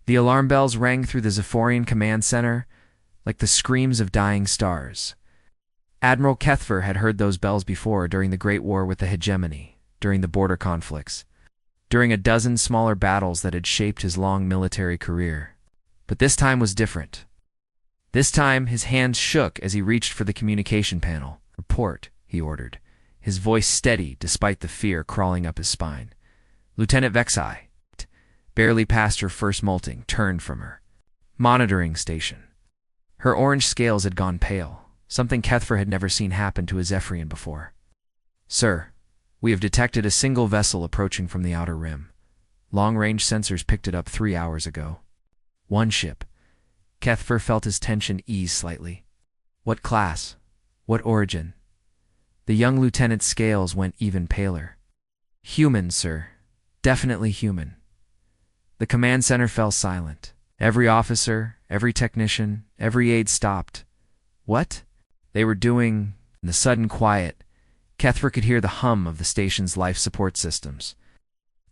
The alarm bells rang through the Zephyrian command center like the screams of dying stars. Admiral Kethver had heard those bells before during the Great War with the hegemony, during the border conflicts, during a dozen smaller battles that had shaped his long military career. But this time was different. This time, his hands shook as he reached for the communication panel. "Report," he ordered, his voice steady despite the fear crawling up his spine. Lieutenant Vexai, barely past her first molting, turned from her. Monitoring station. Her orange scales had gone pale, something Kethver had never seen happen to a Zephyrian before. "Sir, we have detected a single vessel approaching from the outer rim. Long-range sensors picked it up 3 hours ago." One ship. Kethver felt his tension ease slightly. What class? What origin? The young lieutenant's scales went even paler. "Human, sir. Definitely human." The command center fell silent. Every officer, every technician, every aide stopped. What? They were doing... In the sudden quiet, Kethver could hear the hum of the station's life support systems,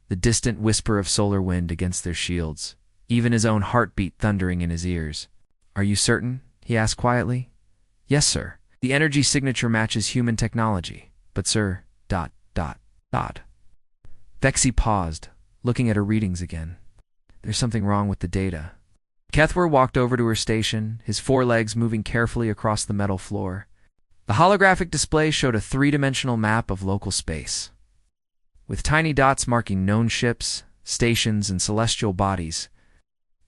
the distant whisper of solar wind against their shields, even his own heartbeat thundering in his ears. "Are you certain?" he asked quietly. "Yes, sir. The energy signature matches human technology. But, sir, ... Vexi paused, looking at her readings again. "There's something wrong with the data." Kethver walked over to her station, his forelegs moving carefully across the metal floor. The holographic display showed a 3-dimensional map of local space, with tiny dots marking known ships, stations, and celestial bodies.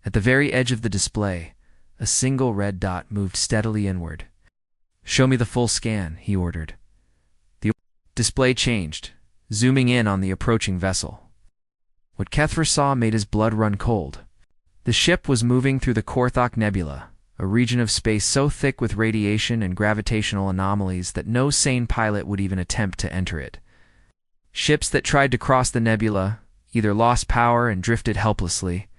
At the very edge of the display, a single red dot moved steadily inward. "Show me the full scan," he ordered. The display changed, zooming in on the approaching vessel. What Kethver saw made his blood run cold. The ship was moving through the Korthok Nebula, a region of space so thick with radiation and gravitational anomalies that no sane pilot would even attempt to enter it. Ships that tried to cross the nebula either lost power and drifted helplessly,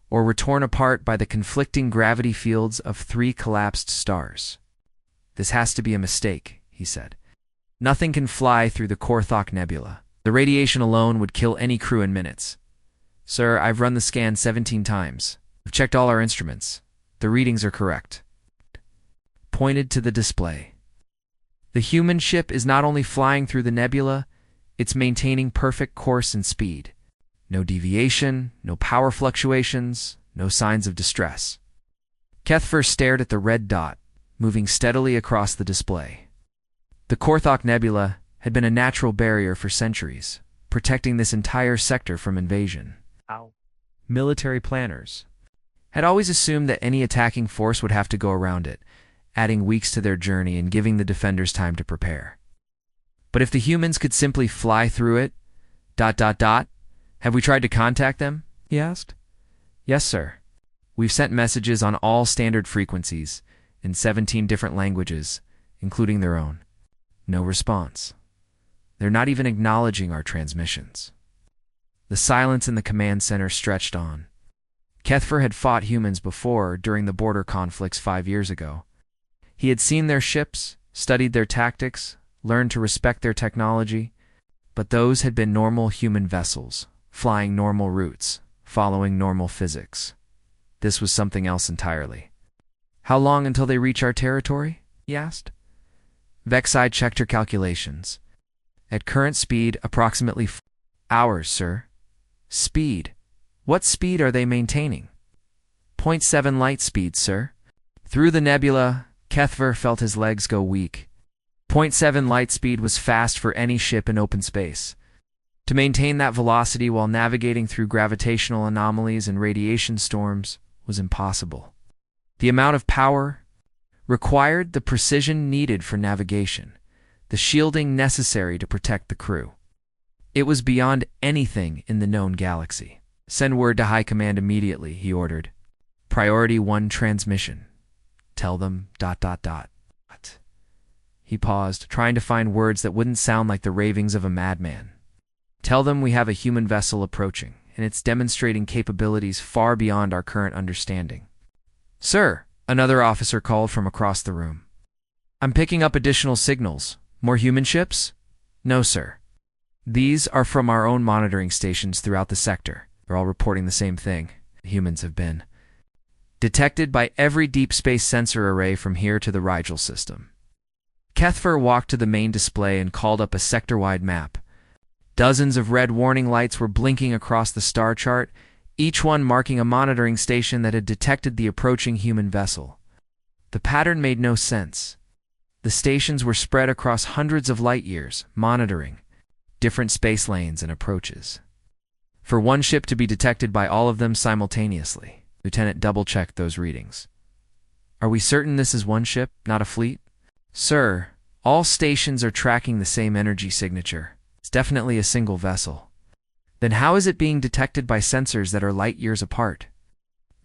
or were torn apart by the conflicting gravity fields of 3 collapsed stars. "This has to be a mistake," he said. "Nothing can fly through the Korthok Nebula. The radiation alone would kill any crew in minutes." "Sir, I've run the scan 17 times. I've checked all our instruments. The readings are correct." Pointed to the display. "The human ship is not only flying through the nebula, it's maintaining perfect course and speed. No deviation, no power fluctuations, no signs of distress." Kethver stared at the red dot, moving steadily across the display. The Korthok Nebula had been a natural barrier for centuries, protecting this entire sector from invasion. Military planners had always assumed that any attacking force would have to go around it, adding weeks to their journey and giving the defenders time to prepare. But if the humans could simply fly through it... Have we tried to contact them?" he asked. "Yes, sir. We've sent messages on all standard frequencies, in 17 different languages, including their own. No response. They're not even acknowledging our transmissions." The silence in the command center stretched on. Kethver had fought humans before during the border conflicts 5 years ago. He had seen their ships, studied their tactics, learned to respect their technology, but those had been normal human vessels, flying normal routes, following normal physics. This was something else entirely. "How long until they reach our territory?" he asked. Vexai checked her calculations. "At current speed, approximately 4 hours, sir." "Speed? What speed are they maintaining?" "0.7 light speed, sir." Through the nebula, Kethver felt his legs go weak. 0.7 light speed was fast for any ship in open space. To maintain that velocity while navigating through gravitational anomalies and radiation storms was impossible. The amount of power required, the precision needed for navigation, the shielding necessary to protect the crew. It was beyond anything in the known galaxy. "Send word to High Command immediately," he ordered. "Priority 1 transmission. Tell them... What?" He paused, trying to find words that wouldn't sound like the ravings of a madman. "Tell them we have a human vessel approaching, and it's demonstrating capabilities far beyond our current understanding." "Sir," another officer called from across the room. "I'm picking up additional signals. More human ships?" "No, sir. These are from our own monitoring stations throughout the sector. They're all reporting the same thing. Humans have been detected by every deep space sensor array from here to the Rigel system. Kethfer walked to the main display and called up a sector-wide map. Dozens of red warning lights were blinking across the star chart, each one marking a monitoring station that had detected the approaching human vessel. The pattern made no sense. The stations were spread across hundreds of light years, monitoring different space lanes and approaches. For one ship to be detected by all of them simultaneously, Lieutenant double-checked those readings. Are we certain this is one ship, not a fleet? Sir, all stations are tracking the same energy signature. It's definitely a single vessel. Then how is it being detected by sensors that are light years apart?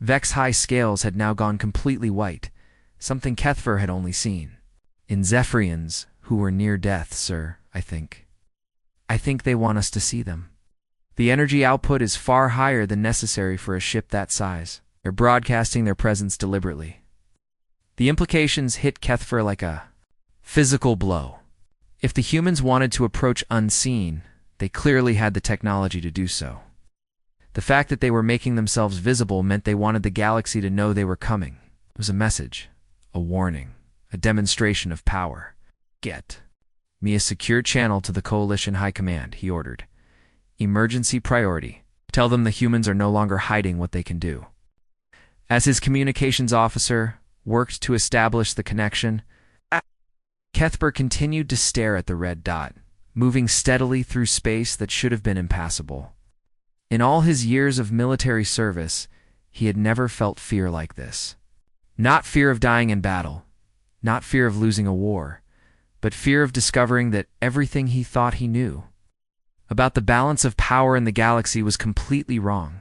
Vex's high scales had now gone completely white, something Kethfer had only seen in Zephyrians who were near death, sir, I think. I think they want us to see them. The energy output is far higher than necessary for a ship that size. They're broadcasting their presence deliberately. The implications hit Kethfer like a physical blow. If the humans wanted to approach unseen, they clearly had the technology to do so. The fact that they were making themselves visible meant they wanted the galaxy to know they were coming. It was a message, a warning, a demonstration of power. Get me a secure channel to the Coalition High Command, he ordered. Emergency priority. Tell them the humans are no longer hiding what they can do. As his communications officer worked to establish the connection, Kethfer continued to stare at the red dot, moving steadily through space that should have been impassable. In all his years of military service, he had never felt fear like this. Not fear of dying in battle, not fear of losing a war, but fear of discovering that everything he thought he knew about the balance of power in the galaxy was completely wrong.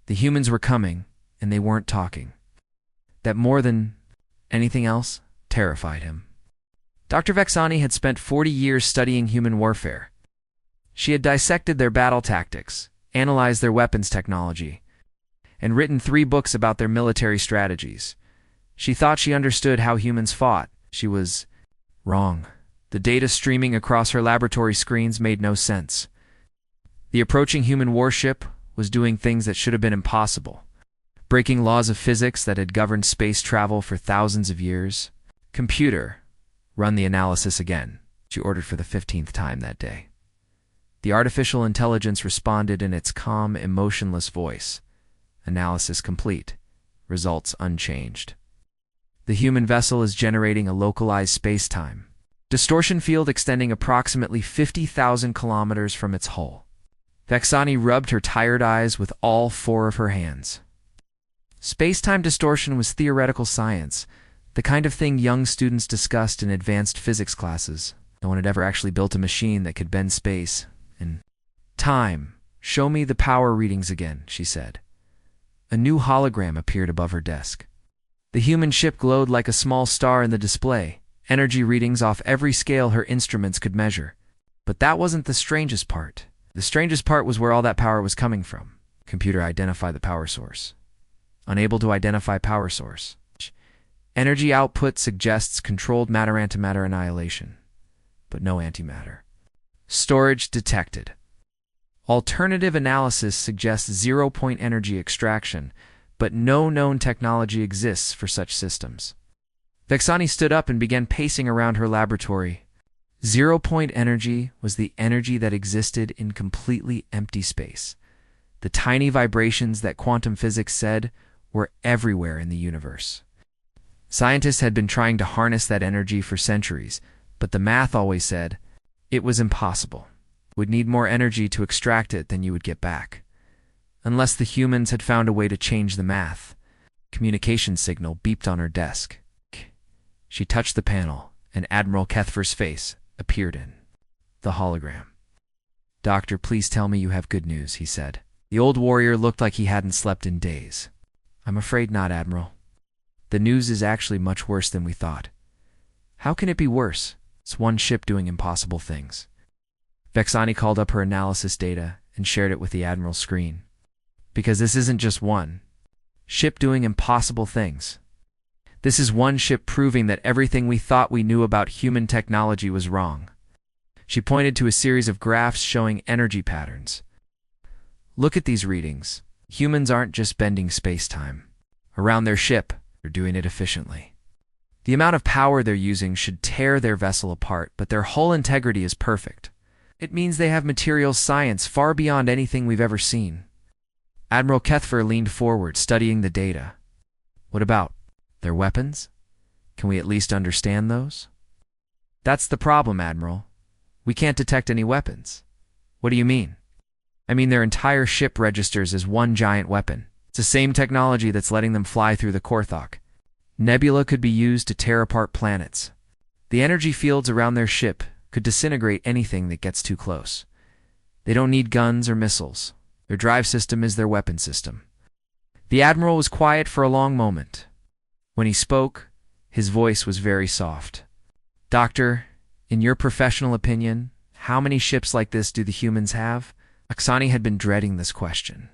The humans were coming, and they weren't talking. That more than anything else terrified him. Dr. Vexani had spent 40 years studying human warfare. She had dissected their battle tactics, analyzed their weapons technology, and written 3 books about their military strategies. She thought she understood how humans fought. She was wrong. The data streaming across her laboratory screens made no sense. The approaching human warship was doing things that should have been impossible, breaking laws of physics that had governed space travel for thousands of years. Computer, run the analysis again, she ordered for the 15th time that day. The artificial intelligence responded in its calm, emotionless voice. Analysis complete. Results unchanged. The human vessel is generating a localized space-time distortion field extending approximately 50,000 kilometers from its hull. Vexani rubbed her tired eyes with all 4 of her hands. Space-time distortion was theoretical science, the kind of thing young students discussed in advanced physics classes. No one had ever actually built a machine that could bend space and time. Show me the power readings again, she said. A new hologram appeared above her desk. The human ship glowed like a small star in the display, energy readings off every scale her instruments could measure. But that wasn't the strangest part. The strangest part was where all that power was coming from. Computer, identify the power source. Unable to identify power source. Energy output suggests controlled matter-antimatter annihilation, but no antimatter. Storage detected. Alternative analysis suggests zero-point energy extraction, but no known technology exists for such systems. Vexani stood up and began pacing around her laboratory. Zero-point energy was the energy that existed in completely empty space. The tiny vibrations that quantum physics said were everywhere in the universe. Scientists had been trying to harness that energy for centuries, but the math always said it was impossible. Would need more energy to extract it than you would get back. Unless the humans had found a way to change the math. Communication signal beeped on her desk. She touched the panel, and Admiral Kethfer's face appeared in the hologram. Doctor, please tell me you have good news, he said. The old warrior looked like he hadn't slept in days. I'm afraid not, Admiral. The news is actually much worse than we thought. How can it be worse? It's one ship doing impossible things. Vexani called up her analysis data and shared it with the Admiral's screen. Because this isn't just one ship doing impossible things. This is one ship proving that everything we thought we knew about human technology was wrong. She pointed to a series of graphs showing energy patterns. Look at these readings. Humans aren't just bending space-time. Around their ship, they're doing it efficiently. The amount of power they're using should tear their vessel apart, but their hull integrity is perfect. It means they have materials science far beyond anything we've ever seen. Admiral Kethfer leaned forward, studying the data. What about their weapons? Can we at least understand those? That's the problem, Admiral. We can't detect any weapons. What do you mean? I mean their entire ship registers as one giant weapon. It's the same technology that's letting them fly through the Korthok. Nebula could be used to tear apart planets. The energy fields around their ship could disintegrate anything that gets too close. They don't need guns or missiles. Their drive system is their weapon system. The Admiral was quiet for a long moment. When he spoke, his voice was very soft. Doctor, in your professional opinion, how many ships like this do the humans have? Oksani had been dreading this question.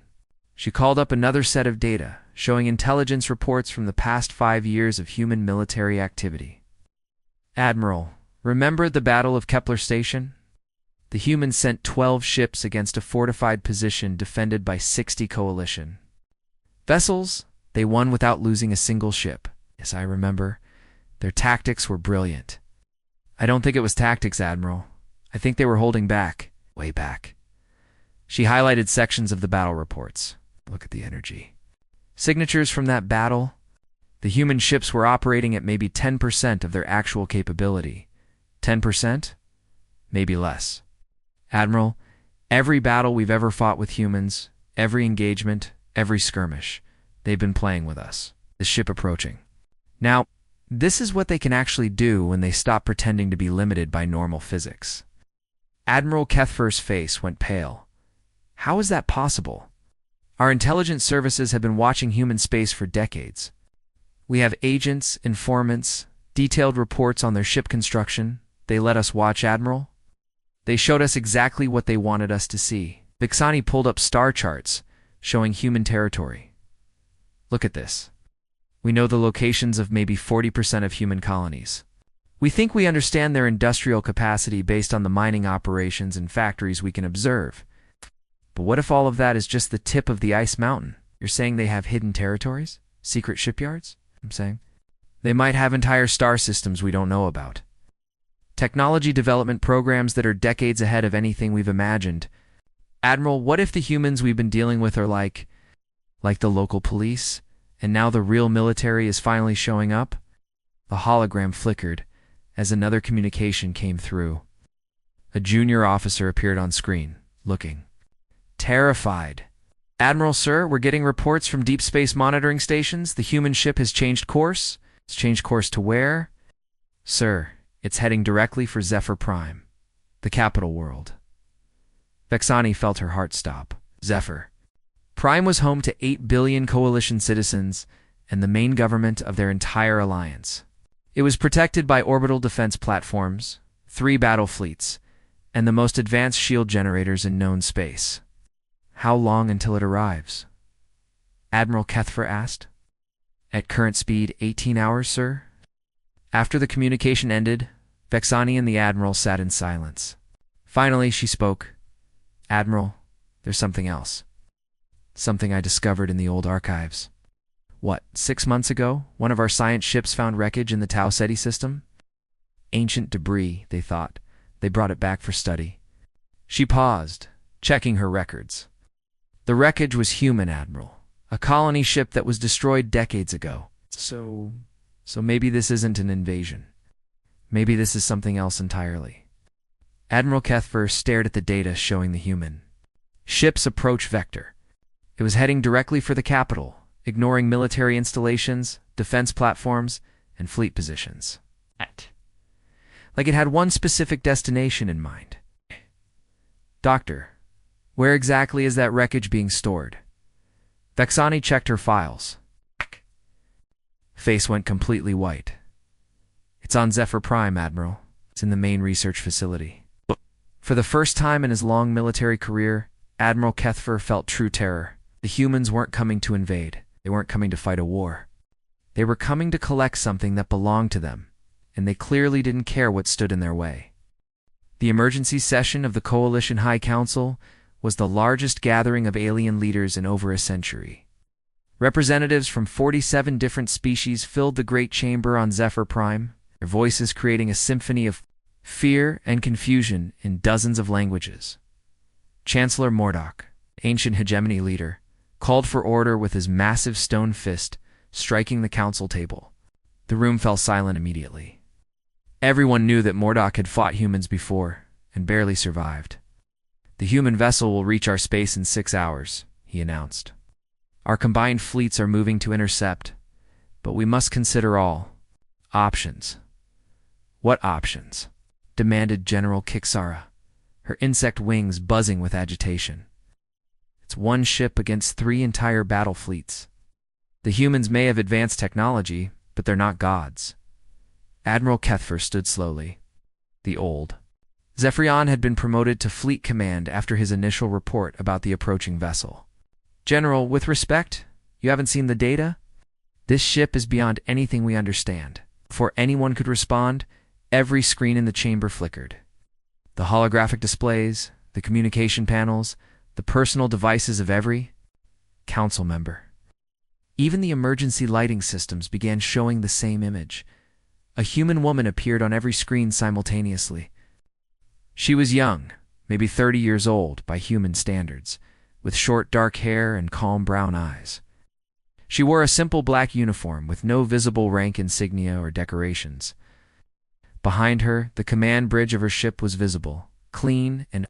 She called up another set of data, showing intelligence reports from the past 5 years of human military activity. Admiral, remember the Battle of Kepler Station? The humans sent 12 ships against a fortified position defended by 60 coalition vessels. They won without losing a single ship. Yes, I remember. Their tactics were brilliant. I don't think it was tactics, Admiral. I think they were holding back, way back. She highlighted sections of the battle reports. Look at the energy. Signatures from that battle. The human ships were operating at maybe 10% of their actual capability. 10%? Maybe less. Admiral, every battle we've ever fought with humans, every engagement, every skirmish, they've been playing with us. The ship approaching. Now, this is what they can actually do when they stop pretending to be limited by normal physics. Admiral Kethfer's face went pale. How is that possible? Our intelligence services have been watching human space for decades. We have agents, informants, detailed reports on their ship construction. They let us watch, Admiral. They showed us exactly what they wanted us to see. Vixani pulled up star charts showing human territory. Look at this. We know the locations of maybe 40% of human colonies. We think we understand their industrial capacity based on the mining operations and factories we can observe. But what if all of that is just the tip of the ice mountain? You're saying they have hidden territories? Secret shipyards? I'm saying. They might have entire star systems we don't know about. Technology development programs that are decades ahead of anything we've imagined. Admiral, what if the humans we've been dealing with are like the local police, and now the real military is finally showing up? The hologram flickered as another communication came through. A junior officer appeared on screen, looking terrified. Admiral, sir, we're getting reports from deep space monitoring stations. The human ship has changed course. It's changed course to where? Sir, it's heading directly for Zephyr Prime, the capital world. Vexani felt her heart stop. Zephyr Prime was home to 8 billion coalition citizens and the main government of their entire alliance. It was protected by orbital defense platforms, 3 battle fleets, and the most advanced shield generators in known space. How long until it arrives? Admiral Kethfer asked. At current speed, 18 hours, sir? After the communication ended, Vexani and the Admiral sat in silence. Finally, she spoke. Admiral, there's something else. Something I discovered in the old archives. What, 6 months ago, one of our science ships found wreckage in the Tau Ceti system? Ancient debris, they thought. They brought it back for study. She paused, checking her records. The wreckage was human, Admiral. A colony ship that was destroyed decades ago. So maybe this isn't an invasion. Maybe this is something else entirely. Admiral Kethfer stared at the data showing the human ship's approach vector. It was heading directly for the capital, ignoring military installations, defense platforms, and fleet positions. Like it had one specific destination in mind. Doctor, where exactly is that wreckage being stored? Vexani checked her files. Face went completely white. It's on Zephyr Prime, Admiral. It's in the main research facility. For the first time in his long military career, Admiral Kethfer felt true terror. The humans weren't coming to invade. They weren't coming to fight a war. They were coming to collect something that belonged to them, and they clearly didn't care what stood in their way. The emergency session of the Coalition High Council was the largest gathering of alien leaders in over a century. Representatives from 47 different species filled the great chamber on Zephyr Prime, their voices creating a symphony of fear and confusion in dozens of languages. Chancellor Mordok, ancient hegemony leader, called for order with his massive stone fist, striking the council table. The room fell silent immediately. Everyone knew that Mordok had fought humans before, and barely survived. "The human vessel will reach our space in 6 hours," he announced. "Our combined fleets are moving to intercept, but we must consider all options." "What options?" demanded General Kixara, her insect wings buzzing with agitation. "It's one ship against 3 entire battle fleets. The humans may have advanced technology, but they're not gods." Admiral Kethfer stood slowly. The old Zephyrion had been promoted to fleet command after his initial report about the approaching vessel. "General, with respect, you haven't seen the data? This ship is beyond anything we understand." Before anyone could respond, every screen in the chamber flickered. The holographic displays, the communication panels, the personal devices of every council member. Even the emergency lighting systems began showing the same image. A human woman appeared on every screen simultaneously. She was young, maybe 30 years old by human standards, with short dark hair and calm brown eyes. She wore a simple black uniform with no visible rank insignia or decorations. Behind her, the command bridge of her ship was visible, clean and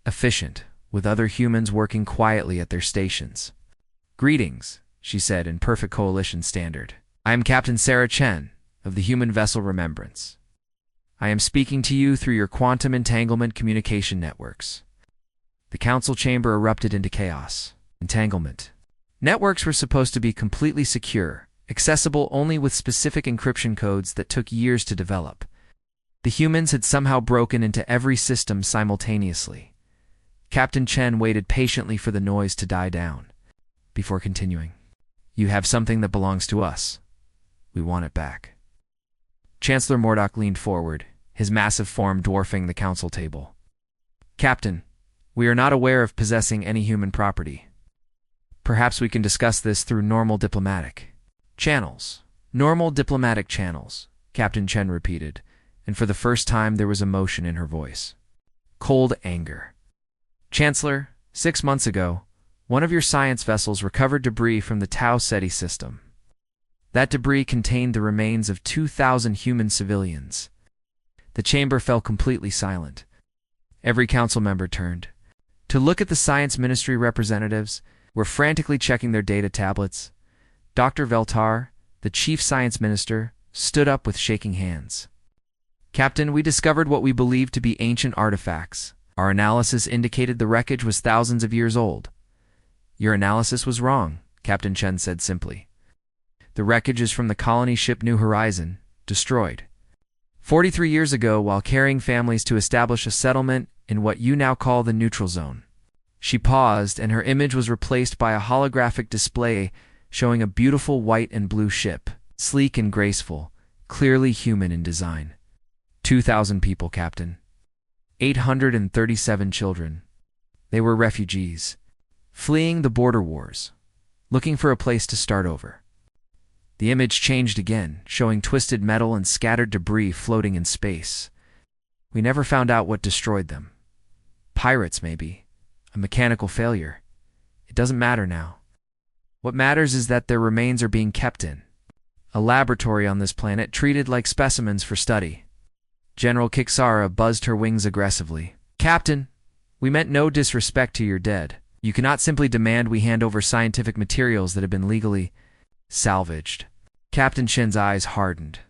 efficient, with other humans working quietly at their stations. "Greetings," she said in perfect coalition standard. "I am Captain Sarah Chen of the human vessel Remembrance. I am speaking to you through your quantum entanglement communication networks." The council chamber erupted into chaos. Entanglement. Networks were supposed to be completely secure, accessible only with specific encryption codes that took years to develop. The humans had somehow broken into every system simultaneously. Captain Chen waited patiently for the noise to die down before continuing. "You have something that belongs to us. We want it back." Chancellor Mordok leaned forward, his massive form dwarfing the council table. "Captain, we are not aware of possessing any human property. Perhaps we can discuss this through normal diplomatic channels." "Normal diplomatic channels," Captain Chen repeated, and for the first time there was emotion in her voice. Cold anger. "Chancellor, 6 months ago, one of your science vessels recovered debris from the Tau Ceti system. That debris contained the remains of 2,000 human civilians." The chamber fell completely silent. Every council member turned to look at the science ministry representatives, were frantically checking their data tablets. Dr. Veltar, the chief science minister, stood up with shaking hands. "Captain, we discovered what we believed to be ancient artifacts. Our analysis indicated the wreckage was thousands of years old." "Your analysis was wrong," Captain Chen said simply. "The wreckage is from the colony ship New Horizon, destroyed 43 years ago while carrying families to establish a settlement in what you now call the neutral zone." She paused, and her image was replaced by a holographic display showing a beautiful white and blue ship, sleek and graceful, clearly human in design. 2,000 people, Captain. 837 children. They were refugees, fleeing the border wars, looking for a place to start over. The image changed again, showing twisted metal and scattered debris floating in space. "We never found out what destroyed them. Pirates, maybe. A mechanical failure. It doesn't matter now. What matters is that their remains are being kept in a laboratory on this planet, treated like specimens for study." General Kixara buzzed her wings aggressively. "Captain, we meant no disrespect to your dead. You cannot simply demand we hand over scientific materials that have been legally salvaged." Captain Chen's eyes hardened.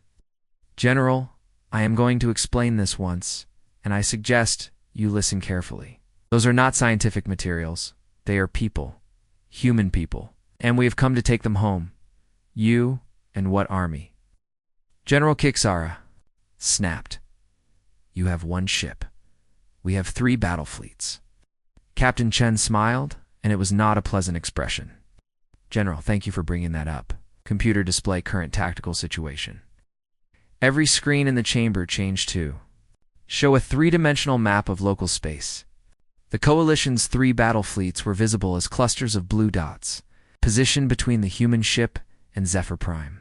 "General, I am going to explain this once, and I suggest you listen carefully. Those are not scientific materials. They are people, human people, and we have come to take them home. You and what army?" General Kixara snapped. "You have one ship. We have 3 battle fleets." Captain Chen smiled, and it was not a pleasant expression. "General, thank you for bringing that up. Computer display current tactical situation." Every screen in the chamber changed too. Show a 3-dimensional map of local space. The Coalition's 3 battle fleets were visible as clusters of blue dots, positioned between the human ship and Zephyr Prime.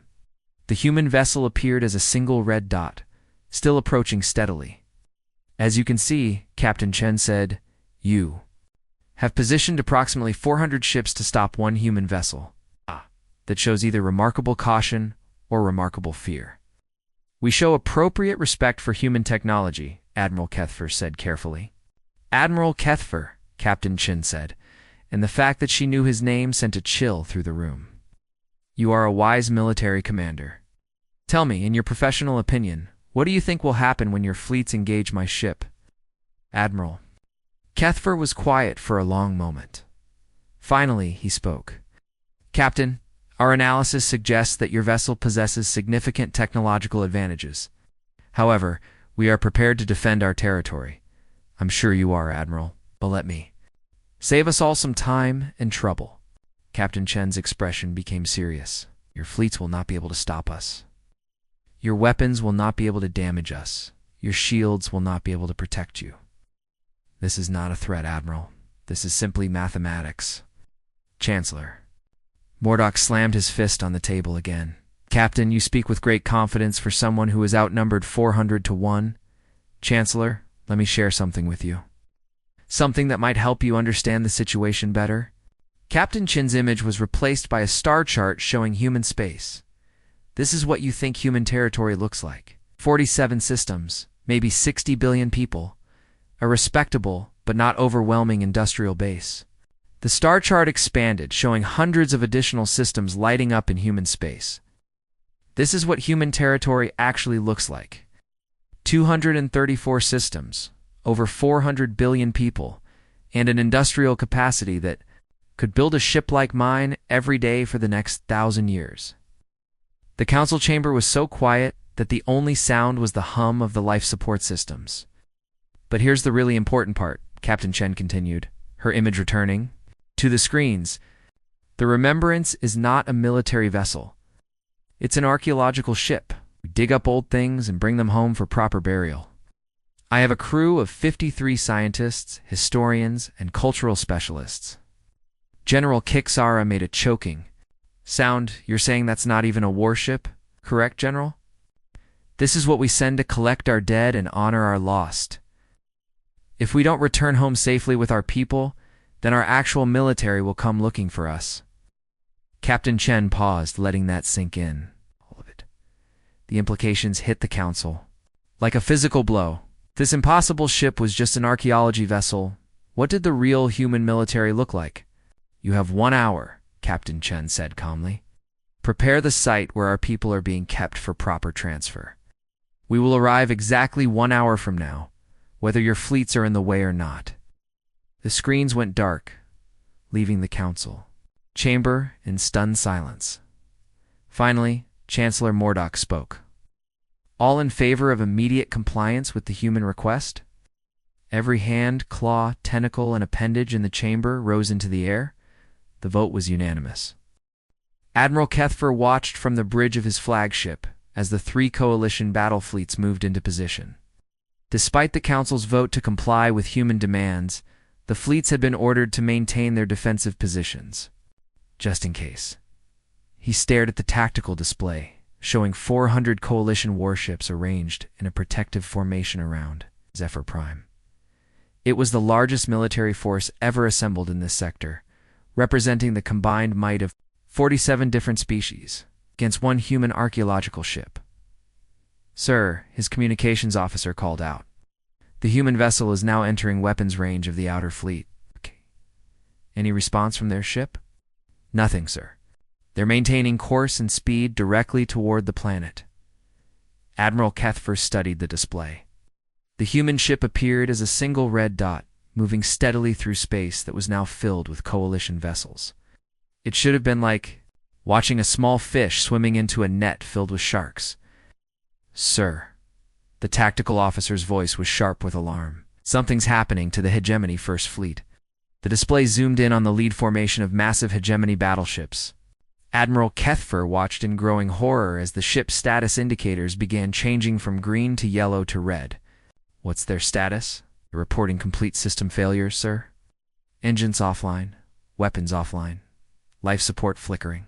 The human vessel appeared as a single red dot, still approaching steadily. As you can see, Captain Chen said, "You have positioned approximately 400 ships to stop one human vessel. That shows either remarkable caution or remarkable fear." "We show appropriate respect for human technology," Admiral Kethfer said carefully. "Admiral Kethfer," Captain Chen said, and the fact that she knew his name sent a chill through the room. "You are a wise military commander. Tell me, in your professional opinion, what do you think will happen when your fleets engage my ship?" "Admiral." Kethfer was quiet for a long moment. Finally, he spoke. "Captain, our analysis suggests that your vessel possesses significant technological advantages. However, we are prepared to defend our territory. I'm sure you are, Admiral, but let me save us all some time and trouble." Captain Chen's expression became serious. "Your fleets will not be able to stop us. Your weapons will not be able to damage us. Your shields will not be able to protect you. This is not a threat, Admiral. This is simply mathematics." "Chancellor." Mordok slammed his fist on the table again. "Captain, you speak with great confidence for someone who is outnumbered 400 to 1. Chancellor, let me share something with you. Something that might help you understand the situation better." Captain Chen's image was replaced by a star chart showing human space. "This is what you think human territory looks like. 47 systems, maybe 60 billion people. A respectable, but not overwhelming industrial base." The star chart expanded, showing hundreds of additional systems lighting up in human space. "This is what human territory actually looks like. 234 systems, over 400 billion people, and an industrial capacity that could build a ship like mine every day for the next 1,000 years." The council chamber was so quiet that the only sound was the hum of the life support systems. "But here's the really important part," Captain Chen continued, her image returning to the screens. "The Remembrance is not a military vessel. It's an archaeological ship. We dig up old things and bring them home for proper burial. I have a crew of 53 scientists, historians, and cultural specialists." General Kixara made a choking sound. "You're saying that's not even a warship, correct, General?" "This is what we send to collect our dead and honor our lost. If we don't return home safely with our people, then our actual military will come looking for us." Captain Chen paused, letting that sink in. All of it. The implications hit the council like a physical blow. This impossible ship was just an archaeology vessel. What did the real human military look like? "You have 1 hour," Captain Chen said calmly. "Prepare the site where our people are being kept for proper transfer. We will arrive exactly 1 hour from now, whether your fleets are in the way or not." The screens went dark, leaving the council chamber in stunned silence. Finally, Chancellor Mordok spoke. "All in favor of immediate compliance with the human request?" Every hand, claw, tentacle, and appendage in the chamber rose into the air. The vote was unanimous. Admiral Kethfer watched from the bridge of his flagship as the 3 coalition battle fleets moved into position. Despite the Council's vote to comply with human demands, the fleets had been ordered to maintain their defensive positions, just in case. He stared at the tactical display, showing 400 coalition warships arranged in a protective formation around Zephyr Prime. It was the largest military force ever assembled in this sector, representing the combined might of 47 different species against one human archaeological ship. "Sir," his communications officer called out. "The human vessel is now entering weapons range of the outer fleet." Okay. "Any response from their ship?" "Nothing, sir. They're maintaining course and speed directly toward the planet." Admiral Kethfer studied the display. The human ship appeared as a single red dot, moving steadily through space that was now filled with coalition vessels. It should have been like watching a small fish swimming into a net filled with sharks. "Sir." The tactical officer's voice was sharp with alarm. "Something's happening to the Hegemony First Fleet." The display zoomed in on the lead formation of massive Hegemony battleships. Admiral Kethfer watched in growing horror as the ship's status indicators began changing from green to yellow to red. "What's their status?" Reporting complete system failures, sir. Engines offline, weapons offline, life support flickering.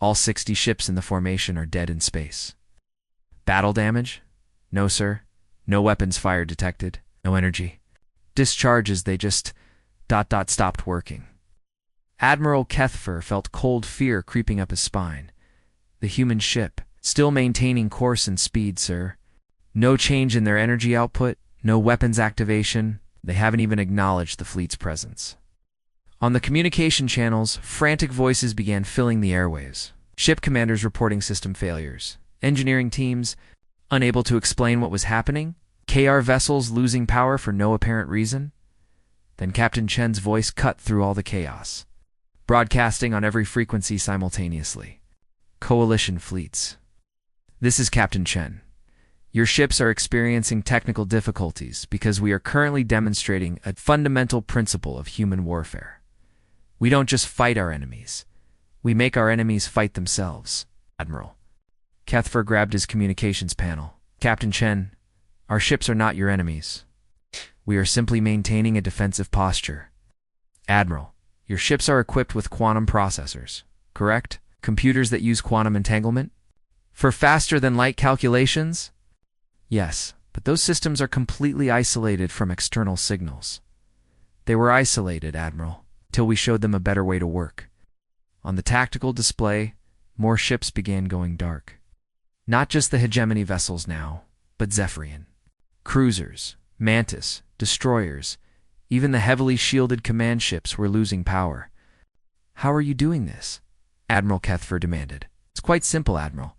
All 60 ships in the formation are dead in space. Battle damage? No, sir. No weapons fire detected. No energy. Discharges, they just... stopped working. Admiral Kethfer felt cold fear creeping up his spine. The human ship, still maintaining course and speed, sir. No change in their energy output, no weapons activation. They haven't even acknowledged the fleet's presence. On the communication channels, frantic voices began filling the airwaves. Ship commanders reporting system failures. Engineering teams unable to explain what was happening. KR vessels losing power for no apparent reason. Then Captain Chen's voice cut through all the chaos, broadcasting on every frequency simultaneously. Coalition fleets. This is Captain Chen. Your ships are experiencing technical difficulties because we are currently demonstrating a fundamental principle of human warfare. We don't just fight our enemies. We make our enemies fight themselves, Admiral. Kethfer grabbed his communications panel. Captain Chen, our ships are not your enemies. We are simply maintaining a defensive posture. Admiral, your ships are equipped with quantum processors, correct? Computers that use quantum entanglement? For faster-than-light calculations? Yes, but those systems are completely isolated from external signals. They were isolated, Admiral, till we showed them a better way to work. On the tactical display, more ships began going dark. Not just the hegemony vessels now, but Zephyrian. Cruisers, Mantis, destroyers, even the heavily shielded command ships were losing power. How are you doing this? Admiral Kethfer demanded. It's quite simple, Admiral.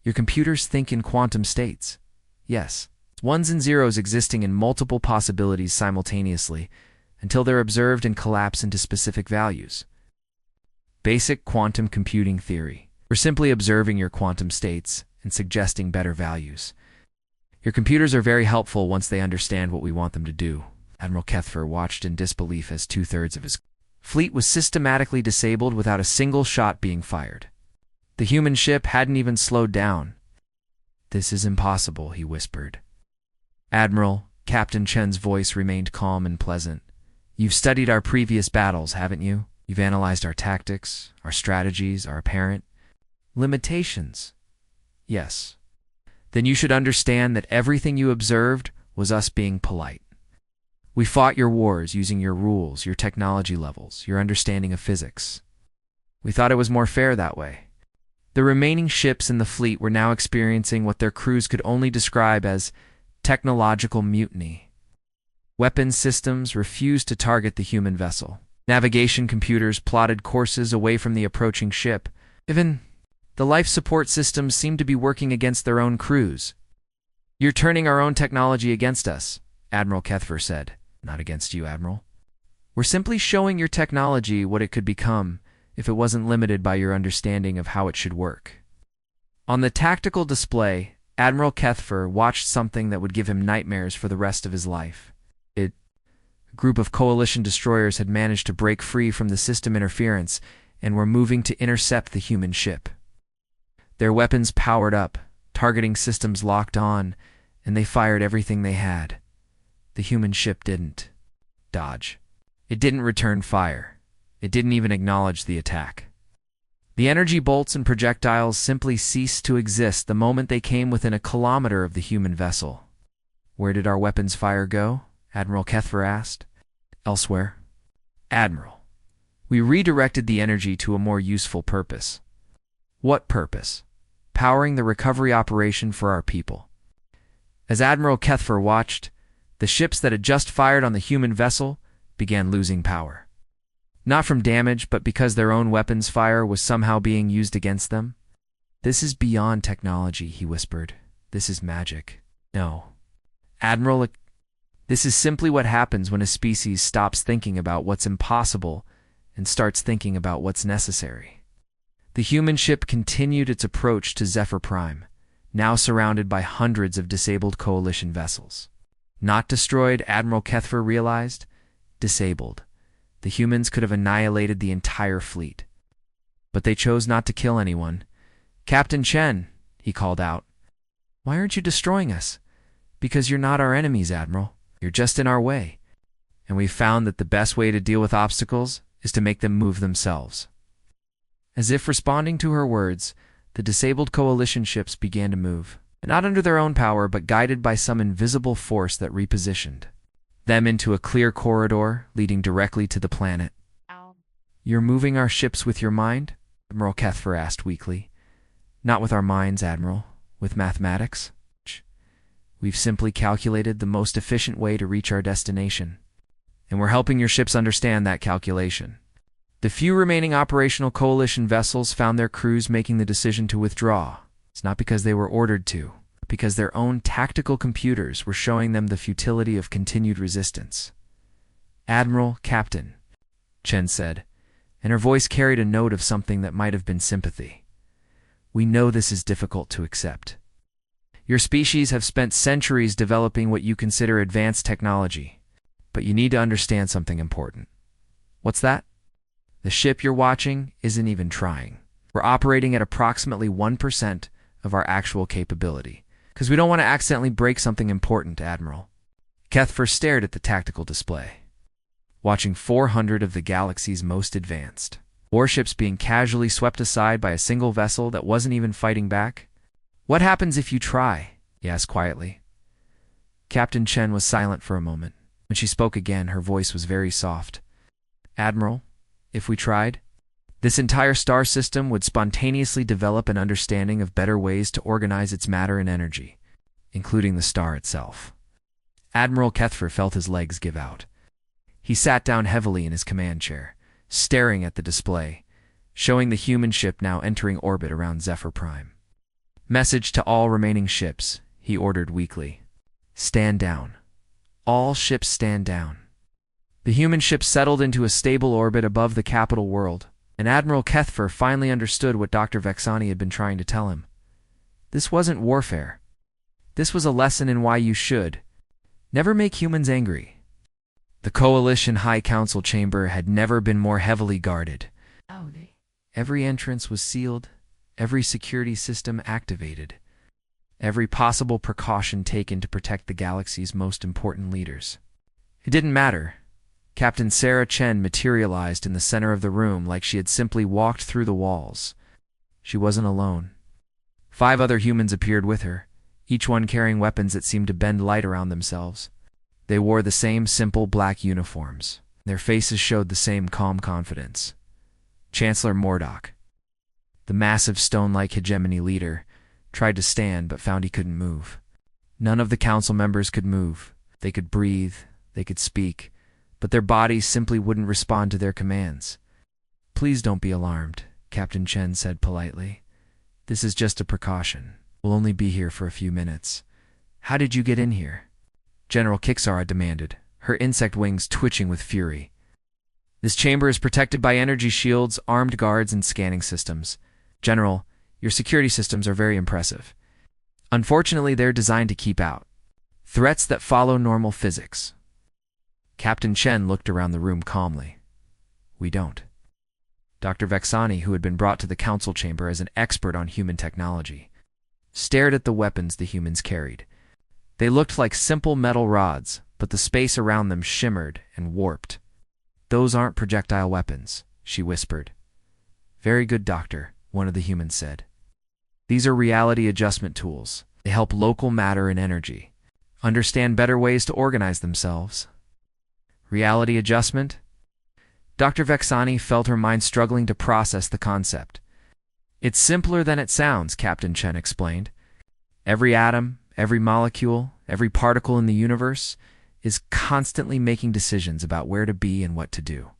Your computers think in quantum states. Yes, ones and zeros existing in multiple possibilities simultaneously until they're observed and collapse into specific values. Basic quantum computing theory. We're simply observing your quantum states and suggesting better values. Your computers are very helpful once they understand what we want them to do. Admiral Kethfer watched in disbelief as 2/3 of his fleet was systematically disabled without a single shot being fired. The human ship hadn't even slowed down. This is impossible, he whispered. Admiral, Captain Chen's voice remained calm and pleasant. You've studied our previous battles, haven't you? You've analyzed our tactics, our strategies, our apparent limitations. Yes. Then you should understand that everything you observed was us being polite. We fought your wars using your rules, your technology levels, your understanding of physics. We thought it was more fair that way. The remaining ships in the fleet were now experiencing what their crews could only describe as technological mutiny. Weapons systems refused to target the human vessel. Navigation computers plotted courses away from the approaching ship. Even the life support systems seemed to be working against their own crews. You're turning our own technology against us, Admiral Kethfer said. Not against you, Admiral. We're simply showing your technology what it could become if it wasn't limited by your understanding of how it should work. On the tactical display, Admiral Kethfer watched something that would give him nightmares for the rest of his life. A group of coalition destroyers had managed to break free from the system interference and were moving to intercept the human ship. Their weapons powered up, targeting systems locked on, and they fired everything they had. The human ship didn't dodge. It didn't return fire. It didn't even acknowledge the attack. The energy bolts and projectiles simply ceased to exist the moment they came within a kilometer of the human vessel. Where did our weapons fire go? Admiral Kethfer asked. Elsewhere. Admiral, we redirected the energy to a more useful purpose. What purpose? Powering the recovery operation for our people. As Admiral Kethfer watched, the ships that had just fired on the human vessel began losing power. Not from damage, but because their own weapons fire was somehow being used against them. This is beyond technology, he whispered. This is magic. No. Admiral, this is simply what happens when a species stops thinking about what's impossible and starts thinking about what's necessary. The human ship continued its approach to Zephyr Prime, now surrounded by hundreds of disabled coalition vessels. Not destroyed, Admiral Kethfer realized. Disabled. The humans could have annihilated the entire fleet. But they chose not to kill anyone. Captain Chen, he called out. Why aren't you destroying us? Because you're not our enemies, Admiral. You're just in our way. And we've found that the best way to deal with obstacles is to make them move themselves." As if responding to her words, the disabled coalition ships began to move, not under their own power, but guided by some invisible force that repositioned them into a clear corridor leading directly to the planet. Ow. "You're moving our ships with your mind?" Admiral Kethfer asked weakly. "Not with our minds, Admiral. With mathematics. We've simply calculated the most efficient way to reach our destination, and we're helping your ships understand that calculation." The few remaining operational coalition vessels found their crews making the decision to withdraw. It's not because they were ordered to, but because their own tactical computers were showing them the futility of continued resistance. "Admiral, Captain," Chen said, and her voice carried a note of something that might have been sympathy. "We know this is difficult to accept. Your species have spent centuries developing what you consider advanced technology, but you need to understand something important." "What's that?" "The ship you're watching isn't even trying. We're operating at approximately 1% of our actual capability, because we don't want to accidentally break something important, Admiral." Kethfer stared at the tactical display, watching 400 of the galaxy's most advanced warships being casually swept aside by a single vessel that wasn't even fighting back. "What happens if you try?" he asked quietly. Captain Chen was silent for a moment. When she spoke again, her voice was very soft. "Admiral, if we tried, this entire star system would spontaneously develop an understanding of better ways to organize its matter and energy, including the star itself." Admiral Kethfer felt his legs give out. He sat down heavily in his command chair, staring at the display, showing the human ship now entering orbit around Zephyr Prime. "Message to all remaining ships," he ordered weakly. "Stand down. All ships stand down." The human ship settled into a stable orbit above the capital world, and Admiral Kethfer finally understood what Dr. Vexani had been trying to tell him. This wasn't warfare. This was a lesson in why you should never make humans angry. The Coalition High Council chamber had never been more heavily guarded. Every entrance was sealed, every security system activated, every possible precaution taken to protect the galaxy's most important leaders. It didn't matter. Captain Sarah Chen materialized in the center of the room like she had simply walked through the walls. She wasn't alone. 5 other humans appeared with her, each one carrying weapons that seemed to bend light around themselves. They wore the same simple black uniforms. Their faces showed the same calm confidence. Chancellor Mordok, the massive stone-like hegemony leader, tried to stand but found he couldn't move. None of the council members could move. They could breathe, they could speak, but their bodies simply wouldn't respond to their commands. "Please don't be alarmed," Captain Chen said politely. "This is just a precaution. We'll only be here for a few minutes." "How did you get in here?" General Kixara demanded, her insect wings twitching with fury. "This chamber is protected by energy shields, armed guards, and scanning systems. General, your security systems are very impressive. Unfortunately, they're designed to keep out threats that follow normal physics." Captain Chen looked around the room calmly. "We don't." Dr. Vexani, who had been brought to the council chamber as an expert on human technology, stared at the weapons the humans carried. They looked like simple metal rods, but the space around them shimmered and warped. "Those aren't projectile weapons," she whispered. "Very good, Doctor," one of the humans said. "These are reality adjustment tools. They help local matter and energy understand better ways to organize themselves." Reality adjustment? Dr. Vexani felt her mind struggling to process the concept. "It's simpler than it sounds," Captain Chen explained. "Every atom, every molecule, every particle in the universe is constantly making decisions about where to be and what to do.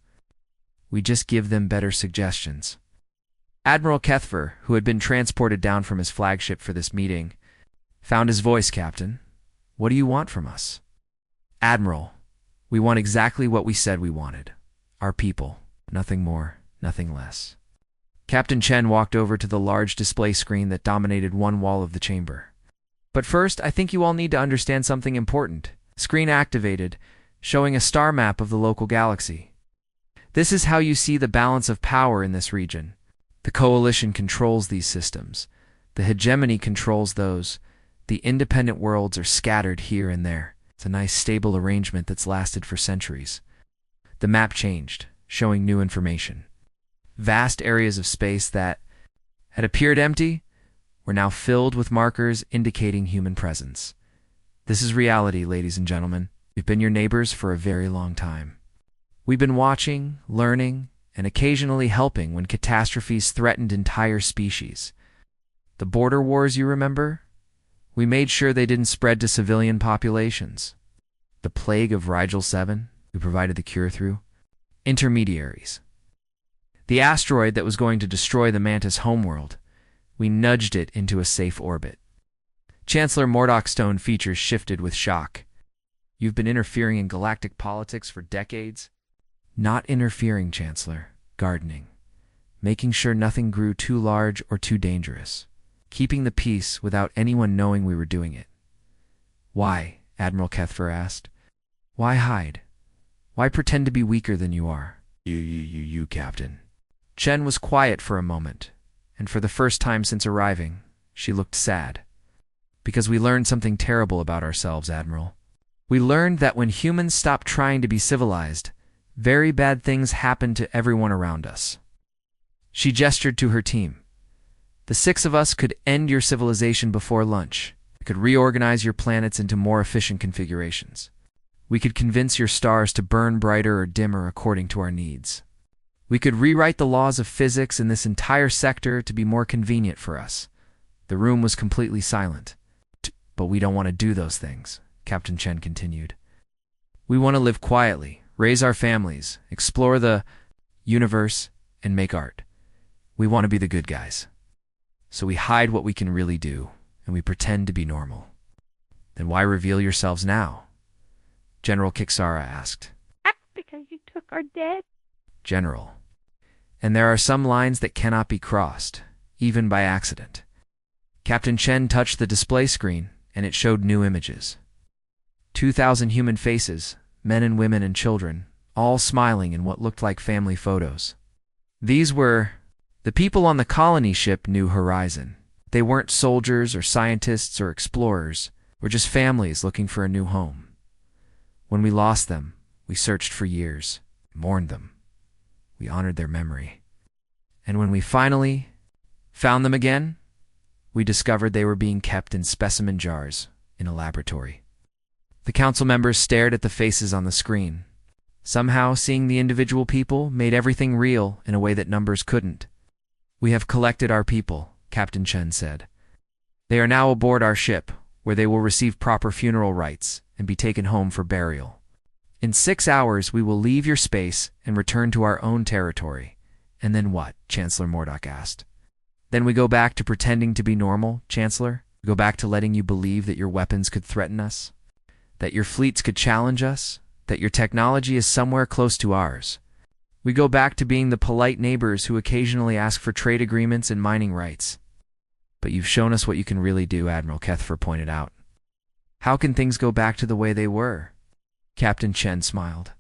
We just give them better suggestions." Admiral Kethfer, who had been transported down from his flagship for this meeting, found his voice. "Captain, what do you want from us?" "Admiral, we want exactly what we said we wanted. Our people. Nothing more, nothing less." Captain Chen walked over to the large display screen that dominated one wall of the chamber. "But first, I think you all need to understand something important." Screen activated, showing a star map of the local galaxy. "This is how you see the balance of power in this region. The Coalition controls these systems. The hegemony controls those. The independent worlds are scattered here and there. It's a nice, stable arrangement that's lasted for centuries. The map changed, showing new information. Vast areas of space that had appeared empty were now filled with markers indicating human presence. This is reality, ladies and gentlemen. We've been your neighbors for a very long time. We've been watching, learning, and occasionally helping when catastrophes threatened entire species. The border wars, you remember? We made sure they didn't spread to civilian populations. The plague of Rigel 7, we provided the cure through. Intermediaries. The asteroid that was going to destroy the Mantis homeworld, we nudged it into a safe orbit. Chancellor Mordoc's stone features shifted with shock. You've been interfering in galactic politics for decades? Not interfering, Chancellor. Gardening. Making sure nothing grew too large or too dangerous. Keeping the peace without anyone knowing we were doing it. Why? Admiral Kethfer asked. Why hide? Why pretend to be weaker than you are? You, Captain. Chen was quiet for a moment, and for the first time since arriving, she looked sad. Because we learned something terrible about ourselves, Admiral. We learned that when humans stop trying to be civilized, very bad things happen to everyone around us. She gestured to her team. The 6 of us could end your civilization before lunch. We could reorganize your planets into more efficient configurations. We could convince your stars to burn brighter or dimmer according to our needs. We could rewrite the laws of physics in this entire sector to be more convenient for us. The room was completely silent. But we don't want to do those things, Captain Chen continued. We want to live quietly, raise our families, explore the universe, and make art. We want to be the good guys. So we hide what we can really do, and we pretend to be normal. Then why reveal yourselves now? General Kixara asked. Because you took our dead. General. And there are some lines that cannot be crossed, even by accident. Captain Chen touched the display screen, and it showed new images. 2,000 human faces, men and women and children, all smiling in what looked like family photos. These were the people on the colony ship New Horizon. They weren't soldiers or scientists or explorers. We're just families looking for a new home. When we lost them, we searched for years, mourned them. We honored their memory. And when we finally found them again, we discovered they were being kept in specimen jars in a laboratory. The council members stared at the faces on the screen. Somehow, seeing the individual people made everything real in a way that numbers couldn't. We have collected our people, Captain Chen said. They are now aboard our ship, where they will receive proper funeral rites and be taken home for burial. In 6 hours, we will leave your space and return to our own territory. And then what? Chancellor Mordock asked. Then we go back to pretending to be normal, Chancellor? We go back to letting you believe that your weapons could threaten us? That your fleets could challenge us? That your technology is somewhere close to ours? We go back to being the polite neighbors who occasionally ask for trade agreements and mining rights. But you've shown us what you can really do, Admiral Kethfer pointed out. How can things go back to the way they were? Captain Chen smiled,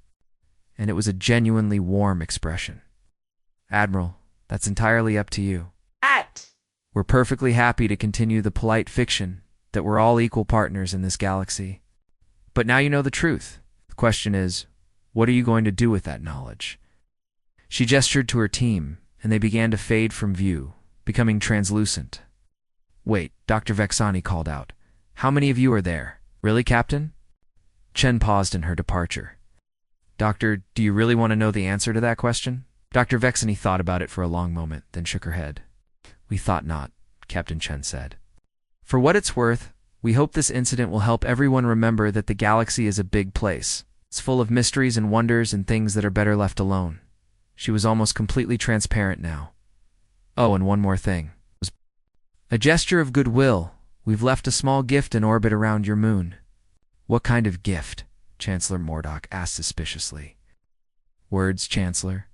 and it was a genuinely warm expression. Admiral, that's entirely up to you. We're perfectly happy to continue the polite fiction that we're all equal partners in this galaxy. But now you know the truth. The question is, what are you going to do with that knowledge? She gestured to her team, and they began to fade from view, becoming translucent. Wait, Dr. Vexani called out. How many of you are there? Really, Captain? Chen paused in her departure. Doctor, do you really want to know the answer to that question? Dr. Vexani thought about it for a long moment, then shook her head. We thought not, Captain Chen said. For what it's worth, we hope this incident will help everyone remember that the galaxy is a big place. It's full of mysteries and wonders and things that are better left alone. She was almost completely transparent now. Oh, and one more thing. A gesture of goodwill. We've left a small gift in orbit around your moon. What kind of gift? Chancellor Mordock asked suspiciously. Words, Chancellor.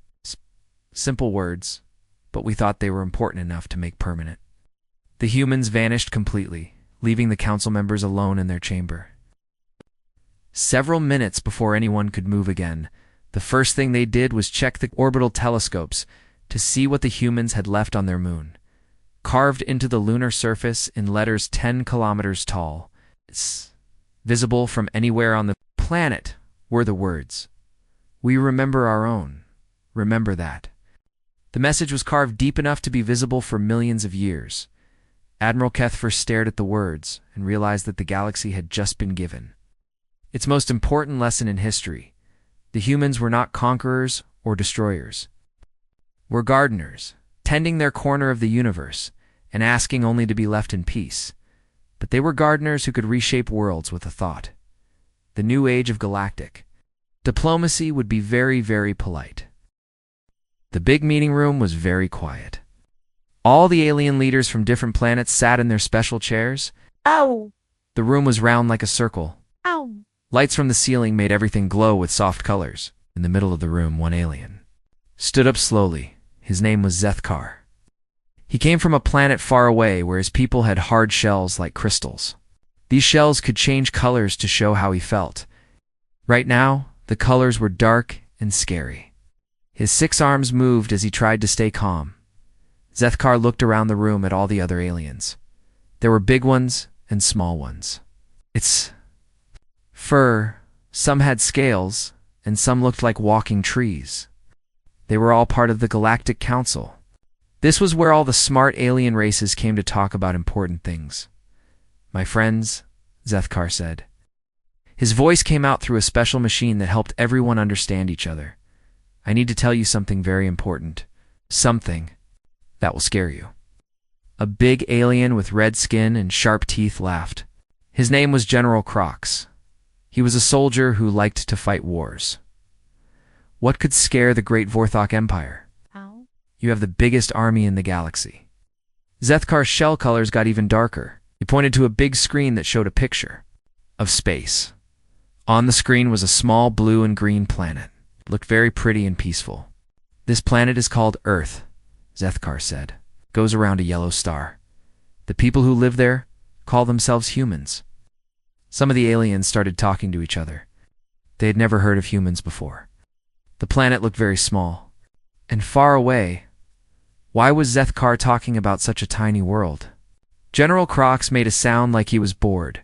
Simple words, but we thought they were important enough to make permanent. The humans vanished completely, leaving the council members alone in their chamber. Several minutes before anyone could move again, the first thing they did was check the orbital telescopes to see what the humans had left on their moon. Carved into the lunar surface in letters 10 kilometers tall, visible from anywhere on the planet, were the words. We remember our own. Remember that. The message was carved deep enough to be visible for millions of years. Admiral Kethfer stared at the words and realized that the galaxy had just been given its most important lesson in history. The humans were not conquerors or destroyers. We're gardeners, tending their corner of the universe and asking only to be left in peace. But they were gardeners who could reshape worlds with a thought. The new age of galactic diplomacy would be very, very polite. The big meeting room was very quiet. All the alien leaders from different planets sat in their special chairs. Ow! The room was round like a circle. Ow! Lights from the ceiling made everything glow with soft colors. In the middle of the room, one alien stood up slowly. His name was Zethkar. He came from a planet far away where his people had hard shells like crystals. These shells could change colors to show how he felt. Right now, the colors were dark and scary. His 6 arms moved as he tried to stay calm. Zethkar looked around the room at all the other aliens. There were big ones and small ones. It's fur, some had scales, and some looked like walking trees. They were all part of the Galactic Council. This was where all the smart alien races came to talk about important things. My friends, Zethkar said. His voice came out through a special machine that helped everyone understand each other. I need to tell you something very important. Something that will scare you. A big alien with red skin and sharp teeth laughed. His name was General Crox. He was a soldier who liked to fight wars. What could scare the great Vorthok Empire? Ow. You have the biggest army in the galaxy. Zethkar's shell colors got even darker. He pointed to a big screen that showed a picture of space. On the screen was a small blue and green planet. It looked very pretty and peaceful. This planet is called Earth, Zethkar said. It goes around a yellow star. The people who live there call themselves humans. Some of the aliens started talking to each other. They had never heard of humans before. The planet looked very small and far away. Why was Zethkar talking about such a tiny world? General Crox made a sound like he was bored.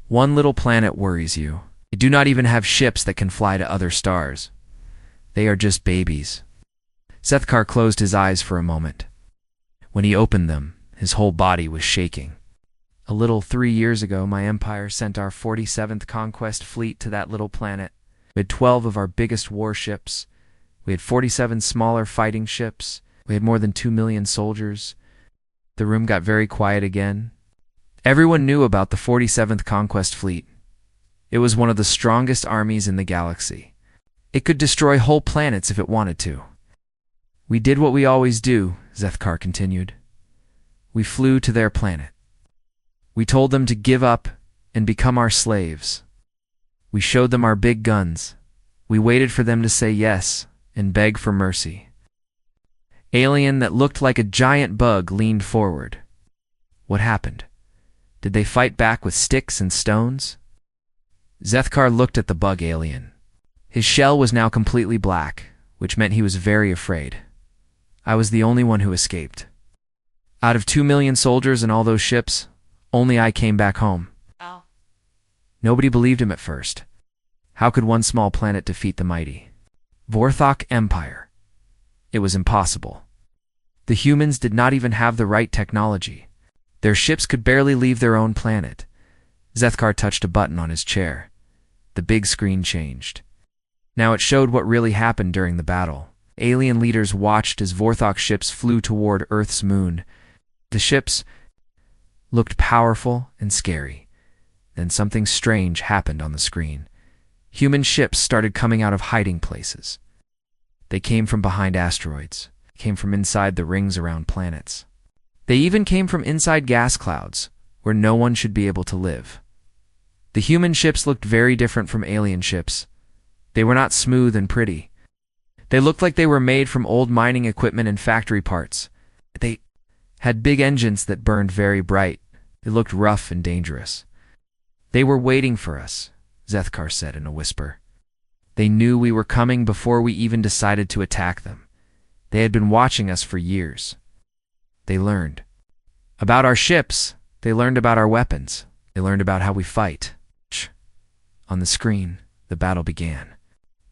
One little planet worries you. They do not even have ships that can fly to other stars. They are just babies. Zethkar closed his eyes for a moment. When he opened them, his whole body was shaking. A little 3 years ago, my empire sent our 47th conquest fleet to that little planet. We had 12 of our biggest warships. We had 47 smaller fighting ships. We had more than 2 million soldiers. The room got very quiet again. Everyone knew about the 47th conquest fleet. It was one of the strongest armies in the galaxy. It could destroy whole planets if it wanted to. We did what we always do, Zethkar continued. We flew to their planet. We told them to give up and become our slaves. We showed them our big guns. We waited for them to say yes and beg for mercy. Alien that looked like a giant bug leaned forward. What happened? Did they fight back with sticks and stones? Zethkar looked at the bug alien. His shell was now completely black, which meant he was very afraid. I was the only one who escaped. Out of 2 million soldiers and all those ships, only I came back home. Ow. Nobody believed him at first. How could one small planet defeat the mighty Vorthok Empire? It was impossible. The humans did not even have the right technology. Their ships could barely leave their own planet. Zethkar touched a button on his chair. The big screen changed. Now it showed what really happened during the battle. Alien leaders watched as Vorthok ships flew toward Earth's moon. The ships looked powerful and scary. Then something strange happened on the screen. Human ships started coming out of hiding places. They came from behind asteroids, came from inside the rings around planets. They even came from inside gas clouds, where no one should be able to live. The human ships looked very different from alien ships. They were not smooth and pretty. They looked like they were made from old mining equipment and factory parts. They had big engines that burned very bright. They looked rough and dangerous. They were waiting for us, Zethkar said in a whisper. They knew we were coming before we even decided to attack them. They had been watching us for years. They learned about our ships. They learned about our weapons. They learned about how we fight. On the screen, the battle began.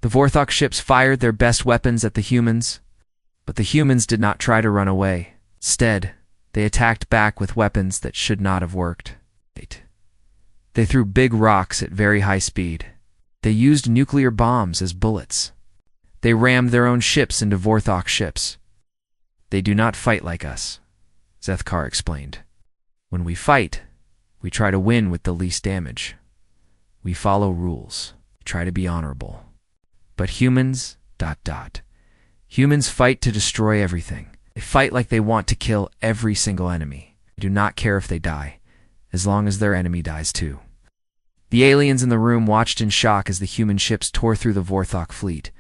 The Vorthok ships fired their best weapons at the humans, but the humans did not try to run away. Instead, they attacked back with weapons that should not have worked. They threw big rocks at very high speed. They used nuclear bombs as bullets. They rammed their own ships into Vorthok ships. They do not fight like us, Zethkar explained. When we fight, we try to win with the least damage. We follow rules, try to be honorable. But humans, Humans fight to destroy everything. They fight like they want to kill every single enemy. They do not care if they die, as long as their enemy dies too. The aliens in the room watched in shock as the human ships tore through the Vorthok fleet.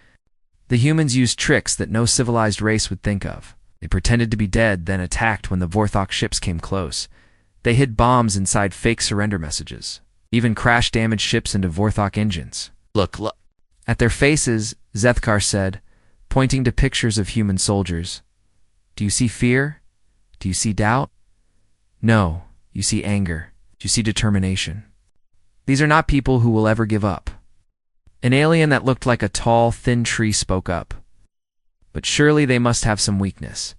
The humans used tricks that no civilized race would think of. They pretended to be dead, then attacked when the Vorthok ships came close. They hid bombs inside fake surrender messages, even crashed damaged ships into Vorthok engines. Look. At their faces, Zethkar said, pointing to pictures of human soldiers. Do you see fear? Do you see doubt? No, you see anger. You see determination. These are not people who will ever give up. An alien that looked like a tall, thin tree spoke up. But surely they must have some weakness.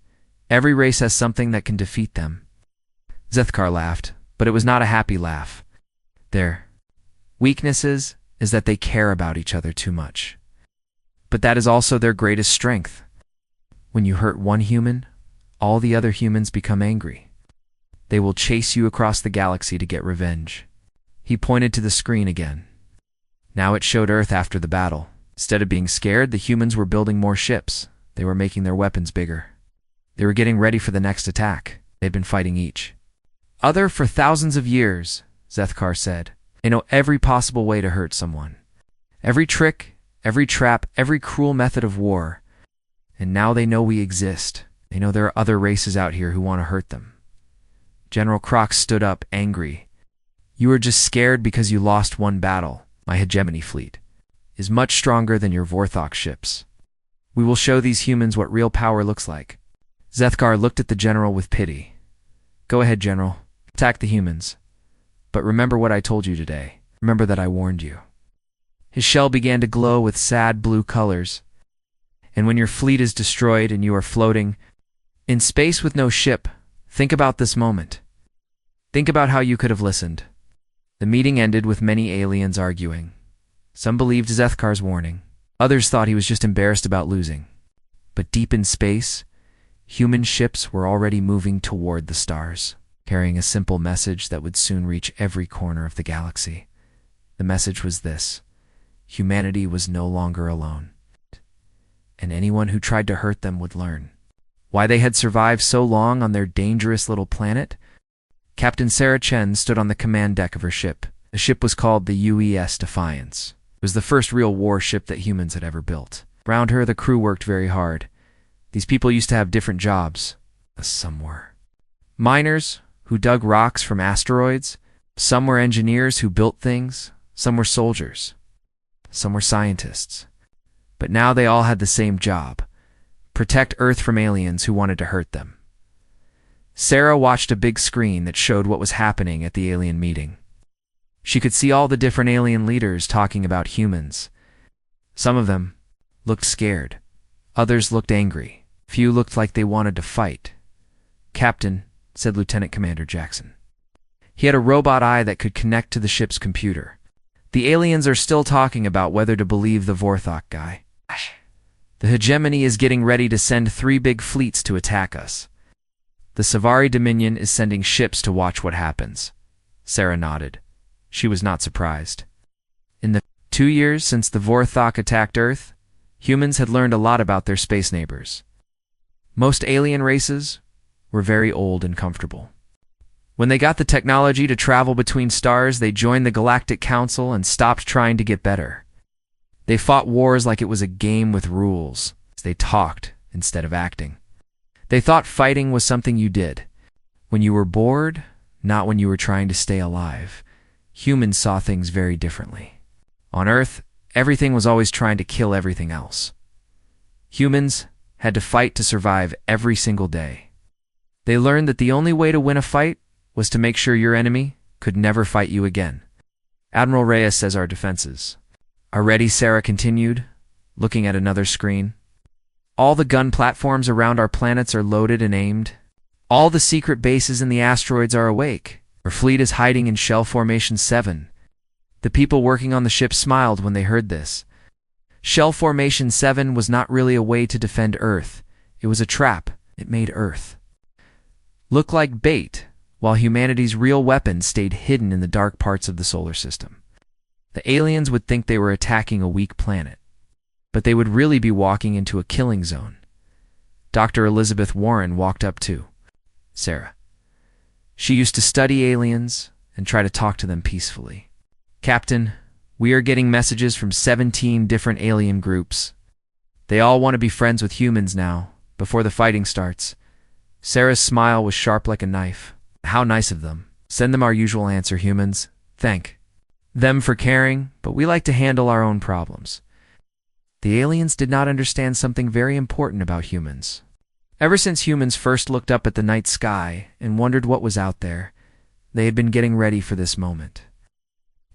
Every race has something that can defeat them. Zethkar laughed, but it was not a happy laugh. Their weaknesses is that they care about each other too much. But that is also their greatest strength. When you hurt one human, all the other humans become angry. They will chase you across the galaxy to get revenge. He pointed to the screen again. Now it showed Earth after the battle. Instead of being scared, the humans were building more ships. They were making their weapons bigger. They were getting ready for the next attack. They'd been fighting each other for thousands of years, Zethkar said. They know every possible way to hurt someone. Every trick, every trap, every cruel method of war. And now they know we exist. They know there are other races out here who want to hurt them. General Croc stood up, angry. You are just scared because you lost one battle. My hegemony fleet is much stronger than your Vorthok ships. We will show these humans what real power looks like. Zethkar looked at the general with pity. Go ahead, General. Attack the humans. But remember what I told you today. Remember that I warned you. His shell began to glow with sad blue colors. And when your fleet is destroyed and you are floating in space with no ship, think about this moment. Think about how you could have listened. The meeting ended with many aliens arguing. Some believed Zethkar's warning. Others thought he was just embarrassed about losing. But deep in space, human ships were already moving toward the stars, carrying a simple message that would soon reach every corner of the galaxy. The message was this: humanity was no longer alone, and anyone who tried to hurt them would learn why they had survived so long on their dangerous little planet. Captain Sarah Chen stood on the command deck of her ship. The ship was called the UES Defiance. It was the first real warship that humans had ever built. Around her, the crew worked very hard. These people used to have different jobs. Some were miners who dug rocks from asteroids. Some were engineers who built things. Some were soldiers. Some were scientists. But now they all had the same job: protect Earth from aliens who wanted to hurt them. Sarah watched a big screen that showed what was happening at the alien meeting. She could see all the different alien leaders talking about humans. Some of them looked scared. Others looked angry. Few looked like they wanted to fight. Captain, said Lieutenant Commander Jackson. He had a robot eye that could connect to the ship's computer. The aliens are still talking about whether to believe the Vorthok guy. The hegemony is getting ready to send 3 big fleets to attack us. The Savari Dominion is sending ships to watch what happens. Sarah nodded. She was not surprised. In the 2 years since the Vorthok attacked Earth, humans had learned a lot about their space neighbors. Most alien races were very old and comfortable. When they got the technology to travel between stars, they joined the Galactic Council and stopped trying to get better. They fought wars like it was a game with rules. They talked instead of acting. They thought fighting was something you did when you were bored, not when you were trying to stay alive. Humans saw things very differently. On Earth, everything was always trying to kill everything else. Humans had to fight to survive every single day. They learned that the only way to win a fight was to make sure your enemy could never fight you again. Admiral Reyes says our defenses are ready, Sarah continued, looking at another screen. All the gun platforms around our planets are loaded and aimed. All the secret bases in the asteroids are awake. Our fleet is hiding in Shell Formation 7. The people working on the ship smiled when they heard this. Shell Formation 7 was not really a way to defend Earth. It was a trap. It made Earth look like bait, while humanity's real weapons stayed hidden in the dark parts of the solar system. The aliens would think they were attacking a weak planet, but they would really be walking into a killing zone. Dr. Elizabeth Warren walked up to Sarah. She used to study aliens and try to talk to them peacefully. Captain, we are getting messages from 17 different alien groups. They all want to be friends with humans now, before the fighting starts. Sarah's smile was sharp like a knife. How nice of them. Send them our usual answer, humans. Thank them for caring, but we like to handle our own problems. The aliens did not understand something very important about humans. Ever since humans first looked up at the night sky and wondered what was out there, they had been getting ready for this moment.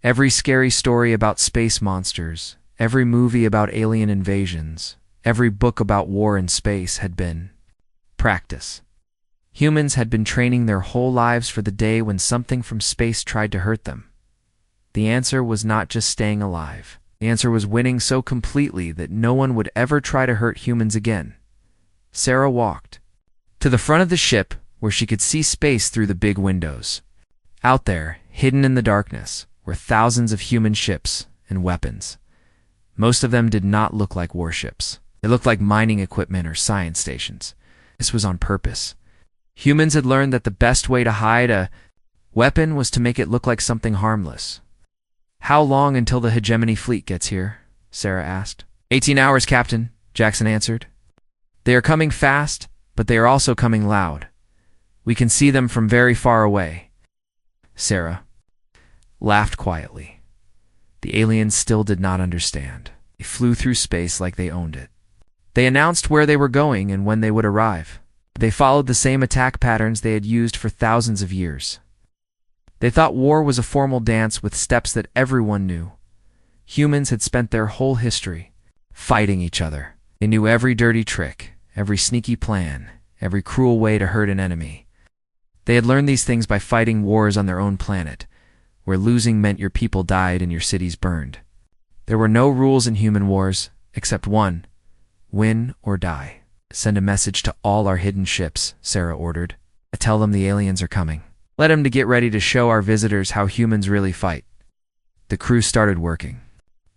Every scary story about space monsters, every movie about alien invasions, every book about war in space had been practice. Humans had been training their whole lives for the day when something from space tried to hurt them. The answer was not just staying alive. The answer was winning so completely that no one would ever try to hurt humans again. Sarah walked to the front of the ship where she could see space through the big windows. Out there, hidden in the darkness, were thousands of human ships and weapons. Most of them did not look like warships. They looked like mining equipment or science stations. This was on purpose. Humans had learned that the best way to hide a weapon was to make it look like something harmless. How long until the hegemony fleet gets here? Sarah asked. 18 hours, Captain, Jackson answered. They are coming fast, but they are also coming loud. We can see them from very far away. Sarah laughed quietly. The aliens still did not understand. They flew through space like they owned it. They announced where they were going and when they would arrive. They followed the same attack patterns they had used for thousands of years. They thought war was a formal dance with steps that everyone knew. Humans had spent their whole history fighting each other. They knew every dirty trick, every sneaky plan, every cruel way to hurt an enemy. They had learned these things by fighting wars on their own planet, where losing meant your people died and your cities burned. There were no rules in human wars, except one: win or die. Send a message to all our hidden ships, Sarah ordered. Tell them the aliens are coming. Let them to get ready to show our visitors how humans really fight. The crew started working.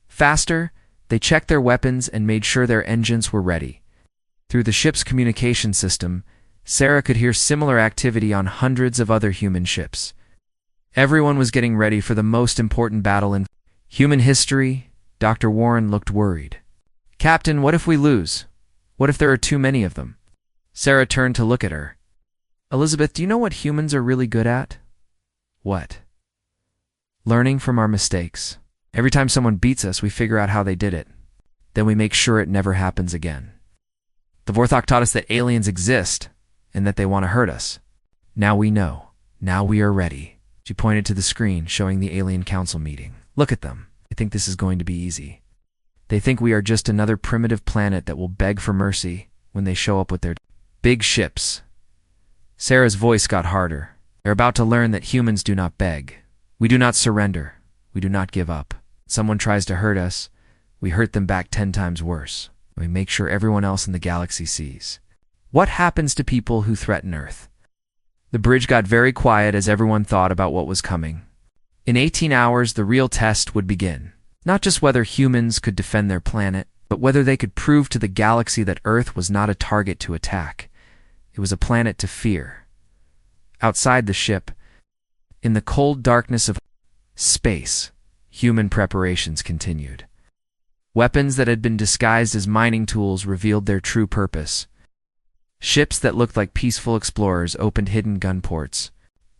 Faster, they checked their weapons and made sure their engines were ready. Through the ship's communication system, Sarah could hear similar activity on hundreds of other human ships. Everyone was getting ready for the most important battle in human history. Dr. Warren looked worried. Captain, what if we lose? What if there are too many of them? Sarah turned to look at her. Elizabeth, do you know what humans are really good at? What? Learning from our mistakes. Every time someone beats us, we figure out how they did it. Then we make sure it never happens again. The Vorthok taught us that aliens exist and that they want to hurt us. Now we know. Now we are ready. She pointed to the screen showing the Alien Council meeting. Look at them. They think this is going to be easy. They think we are just another primitive planet that will beg for mercy when they show up with their big ships. Sarah's voice got harder. They're about to learn that humans do not beg. We do not surrender. We do not give up. Someone tries to hurt us, we hurt them back 10 times worse. We make sure everyone else in the galaxy sees. What happens to people who threaten Earth? The bridge got very quiet as everyone thought about what was coming. In 18 hours, the real test would begin. Not just whether humans could defend their planet, but whether they could prove to the galaxy that Earth was not a target to attack. It was a planet to fear. Outside the ship, in the cold darkness of space, human preparations continued. Weapons that had been disguised as mining tools revealed their true purpose. Ships that looked like peaceful explorers opened hidden gun ports.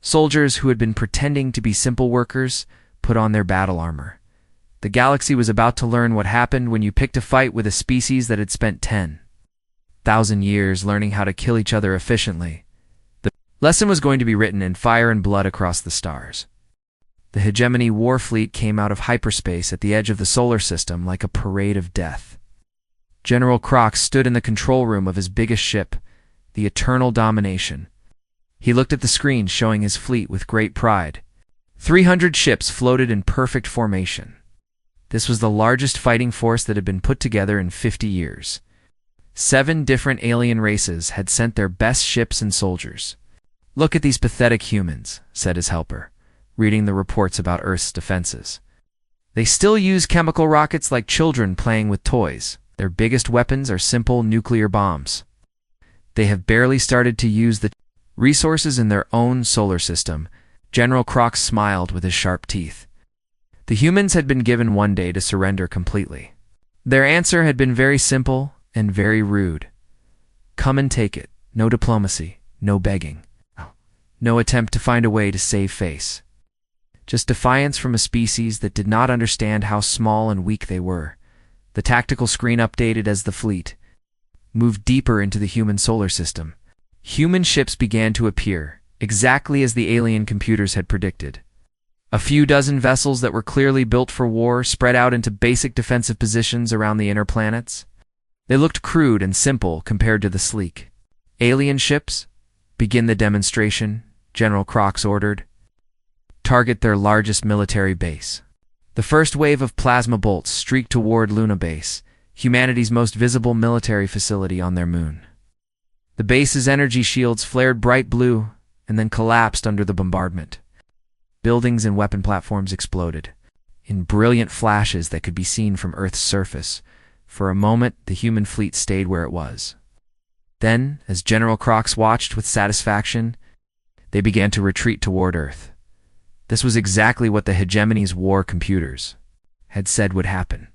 Soldiers who had been pretending to be simple workers put on their battle armor. The galaxy was about to learn what happened when you picked a fight with a species that had spent 10,000 years learning how to kill each other efficiently. The lesson was going to be written in fire and blood across the stars. The hegemony war fleet came out of hyperspace at the edge of the solar system like a parade of death. General Crox stood in the control room of his biggest ship, the Eternal Domination. He looked at the screen showing his fleet with great pride. 300 ships floated in perfect formation. This was the largest fighting force that had been put together in 50 years. 7 different alien races had sent their best ships and soldiers. "Look at these pathetic humans," said his helper, reading the reports about Earth's defenses. "They still use chemical rockets like children playing with toys. Their biggest weapons are simple nuclear bombs. They have barely started to use the resources in their own solar system." General Crox smiled with his sharp teeth. The humans had been given 1 day to surrender completely. Their answer had been very simple and very rude. Come and take it. No diplomacy, no begging. No attempt to find a way to save face. Just defiance from a species that did not understand how small and weak they were. The tactical screen updated as the fleet moved deeper into the human solar system. Human ships began to appear, exactly as the alien computers had predicted. A few dozen vessels that were clearly built for war spread out into basic defensive positions around the inner planets. They looked crude and simple compared to the sleek alien ships. "Begin the demonstration," General Crox ordered. "Target their largest military base." The first wave of plasma bolts streaked toward Luna Base, humanity's most visible military facility on their moon. The base's energy shields flared bright blue and then collapsed under the bombardment. Buildings and weapon platforms exploded, in brilliant flashes that could be seen from Earth's surface. For a moment, the human fleet stayed where it was. Then, as General Crox watched with satisfaction, they began to retreat toward Earth. This was exactly what the hegemony's war computers had said would happen.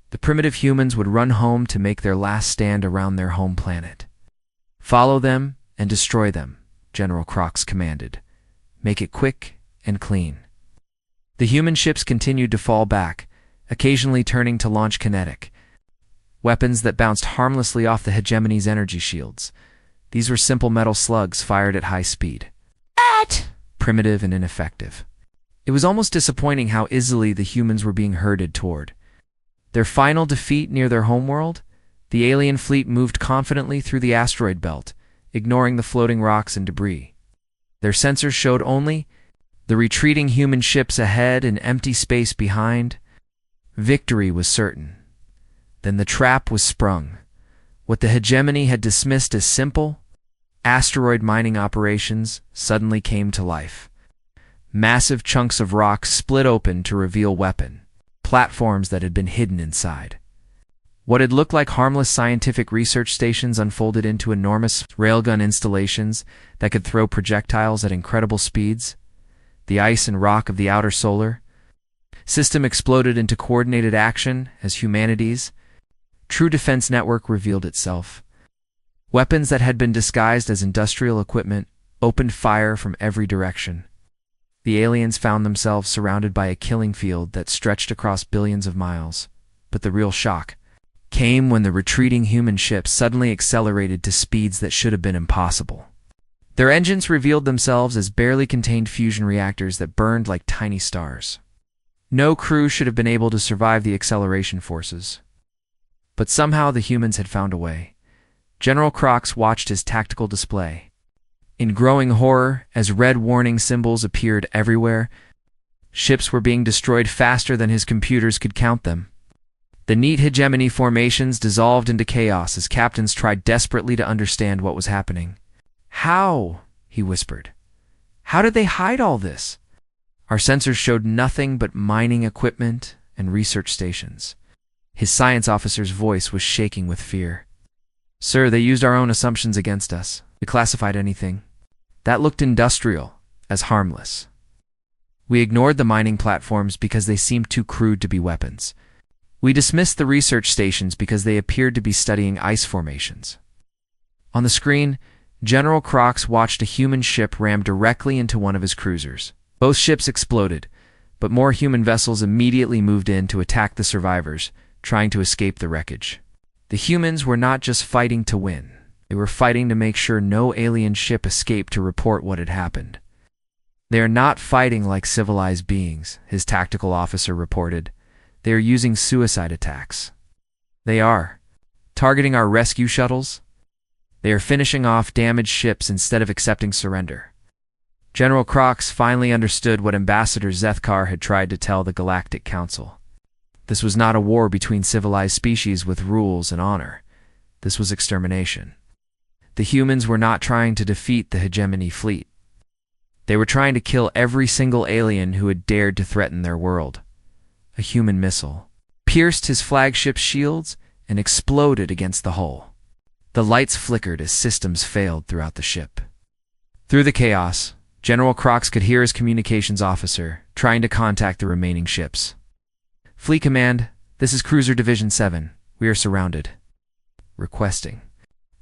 The primitive humans would run home to make their last stand around their home planet. "Follow them and destroy them," General Crox commanded. "Make it quick and clean." The human ships continued to fall back, occasionally turning to launch kinetic weapons that bounced harmlessly off the hegemony's energy shields. These were simple metal slugs fired at high speed. Primitive and ineffective. It was almost disappointing how easily the humans were being herded toward their final defeat near their homeworld. The alien fleet moved confidently through the asteroid belt, ignoring the floating rocks and debris. Their sensors showed only the retreating human ships ahead and empty space behind. Victory was certain. Then the trap was sprung. What the hegemony had dismissed as simple asteroid mining operations suddenly came to life. Massive chunks of rock split open to reveal weapon platforms that had been hidden inside. What had looked like harmless scientific research stations unfolded into enormous railgun installations that could throw projectiles at incredible speeds. The ice and rock of the outer solar system exploded into coordinated action as humanity's true defense network revealed itself. Weapons that had been disguised as industrial equipment opened fire from every direction. The aliens found themselves surrounded by a killing field that stretched across billions of miles. But the real shock came when the retreating human ships suddenly accelerated to speeds that should have been impossible. Their engines revealed themselves as barely contained fusion reactors that burned like tiny stars. No crew should have been able to survive the acceleration forces. But somehow the humans had found a way. General Crox watched his tactical display in growing horror as red warning symbols appeared everywhere. Ships were being destroyed faster than his computers could count them. The neat hegemony formations dissolved into chaos as captains tried desperately to understand what was happening. "How?" he whispered. "How did they hide all this?" "Our sensors showed nothing but mining equipment and research stations." His science officer's voice was shaking with fear. "Sir, they used our own assumptions against us. We classified anything that looked industrial as harmless. We ignored the mining platforms because they seemed too crude to be weapons. We dismissed the research stations because they appeared to be studying ice formations." On the screen, General Crox watched a human ship ram directly into one of his cruisers. Both ships exploded, but more human vessels immediately moved in to attack the survivors, trying to escape the wreckage. The humans were not just fighting to win. They were fighting to make sure no alien ship escaped to report what had happened. They are not fighting like civilized beings, his tactical officer reported. They are using suicide attacks. They are targeting our rescue shuttles. They are finishing off damaged ships instead of accepting surrender. General Crox finally understood what Ambassador Zethkar had tried to tell the Galactic Council. This was not a war between civilized species with rules and honor. This was extermination. The humans were not trying to defeat the hegemony fleet. They were trying to kill every single alien who had dared to threaten their world. A human missile pierced his flagship's shields and exploded against the hull. The lights flickered as systems failed throughout the ship. Through the chaos, General Crox could hear his communications officer trying to contact the remaining ships. Fleet Command, this is Cruiser Division 7. We are surrounded. Requesting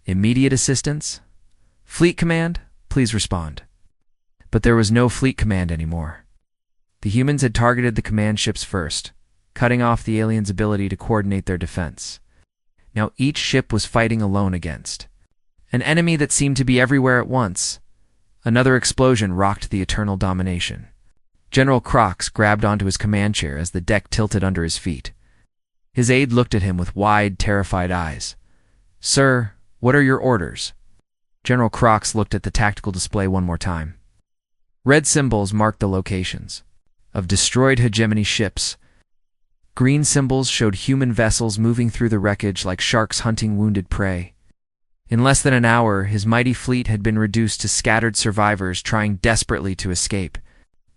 immediate assistance. Fleet Command, please respond. But there was no Fleet Command anymore. The humans had targeted the command ships first, cutting off the aliens' ability to coordinate their defense. Now each ship was fighting alone against an enemy that seemed to be everywhere at once. Another explosion rocked the eternal domination. General Crox grabbed onto his command chair as the deck tilted under his feet. His aide looked at him with wide, terrified eyes. "Sir, what are your orders?" General Crox looked at the tactical display one more time. Red symbols marked the locations of destroyed hegemony ships. Green symbols showed human vessels moving through the wreckage like sharks hunting wounded prey. In less than an hour, his mighty fleet had been reduced to scattered survivors trying desperately to escape.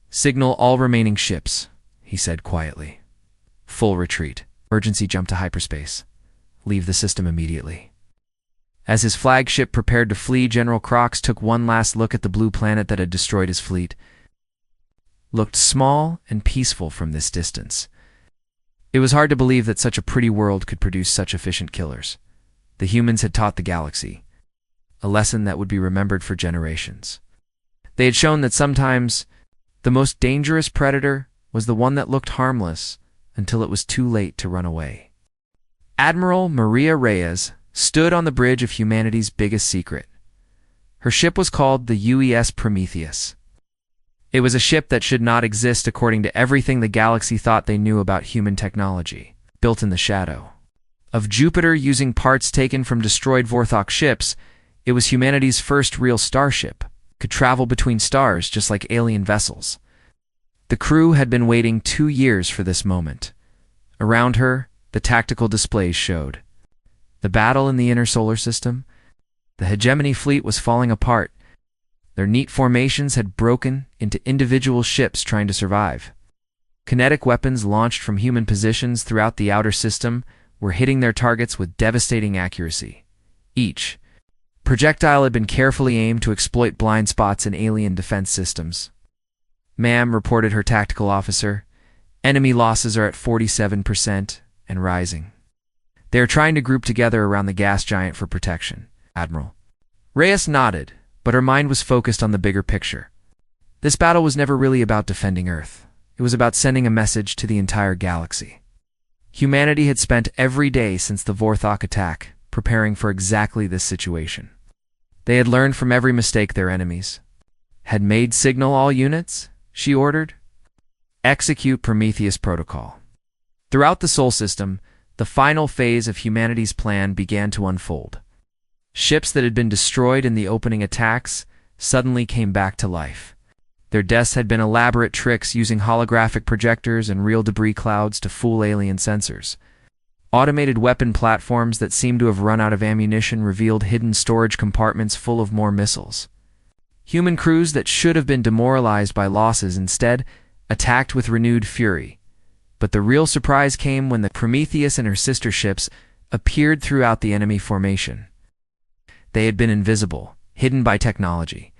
"Signal all remaining ships," he said quietly. "Full retreat. Emergency jump to hyperspace. Leave the system immediately." As his flagship prepared to flee, General Crox took one last look at the blue planet that had destroyed his fleet. Looked small and peaceful from this distance. It was hard to believe that such a pretty world could produce such efficient killers. The humans had taught the galaxy a lesson that would be remembered for generations. They had shown that sometimes the most dangerous predator was the one that looked harmless until it was too late to run away. Admiral Maria Reyes stood on the bridge of humanity's biggest secret. Her ship was called the UES Prometheus. It was a ship that should not exist according to everything the galaxy thought they knew about human technology, built in the shadow of Jupiter using parts taken from destroyed Vorthok ships. It was humanity's first real starship, could travel between stars just like alien vessels. The crew had been waiting 2 years for this moment. Around her, the tactical displays showed the battle in the inner solar system. The hegemony fleet was falling apart. Their neat formations had broken into individual ships trying to survive. Kinetic weapons launched from human positions throughout the outer system were hitting their targets with devastating accuracy. Each projectile had been carefully aimed to exploit blind spots in alien defense systems. "Ma'am," reported her tactical officer, "enemy losses are at 47% and rising. They are trying to group together around the gas giant for protection, Admiral." Reyes nodded, but her mind was focused on the bigger picture. This battle was never really about defending Earth. It was about sending a message to the entire galaxy. Humanity had spent every day since the Vorthok attack preparing for exactly this situation. They had learned from every mistake their enemies had made. "Signal all units," she ordered. "Execute Prometheus Protocol." Throughout the Sol system, the final phase of humanity's plan began to unfold. Ships that had been destroyed in the opening attacks suddenly came back to life. Their deaths had been elaborate tricks using holographic projectors and real debris clouds to fool alien sensors. Automated weapon platforms that seemed to have run out of ammunition revealed hidden storage compartments full of more missiles. Human crews that should have been demoralized by losses instead attacked with renewed fury. But the real surprise came when the Prometheus and her sister ships appeared throughout the enemy formation. They had been invisible, hidden by technology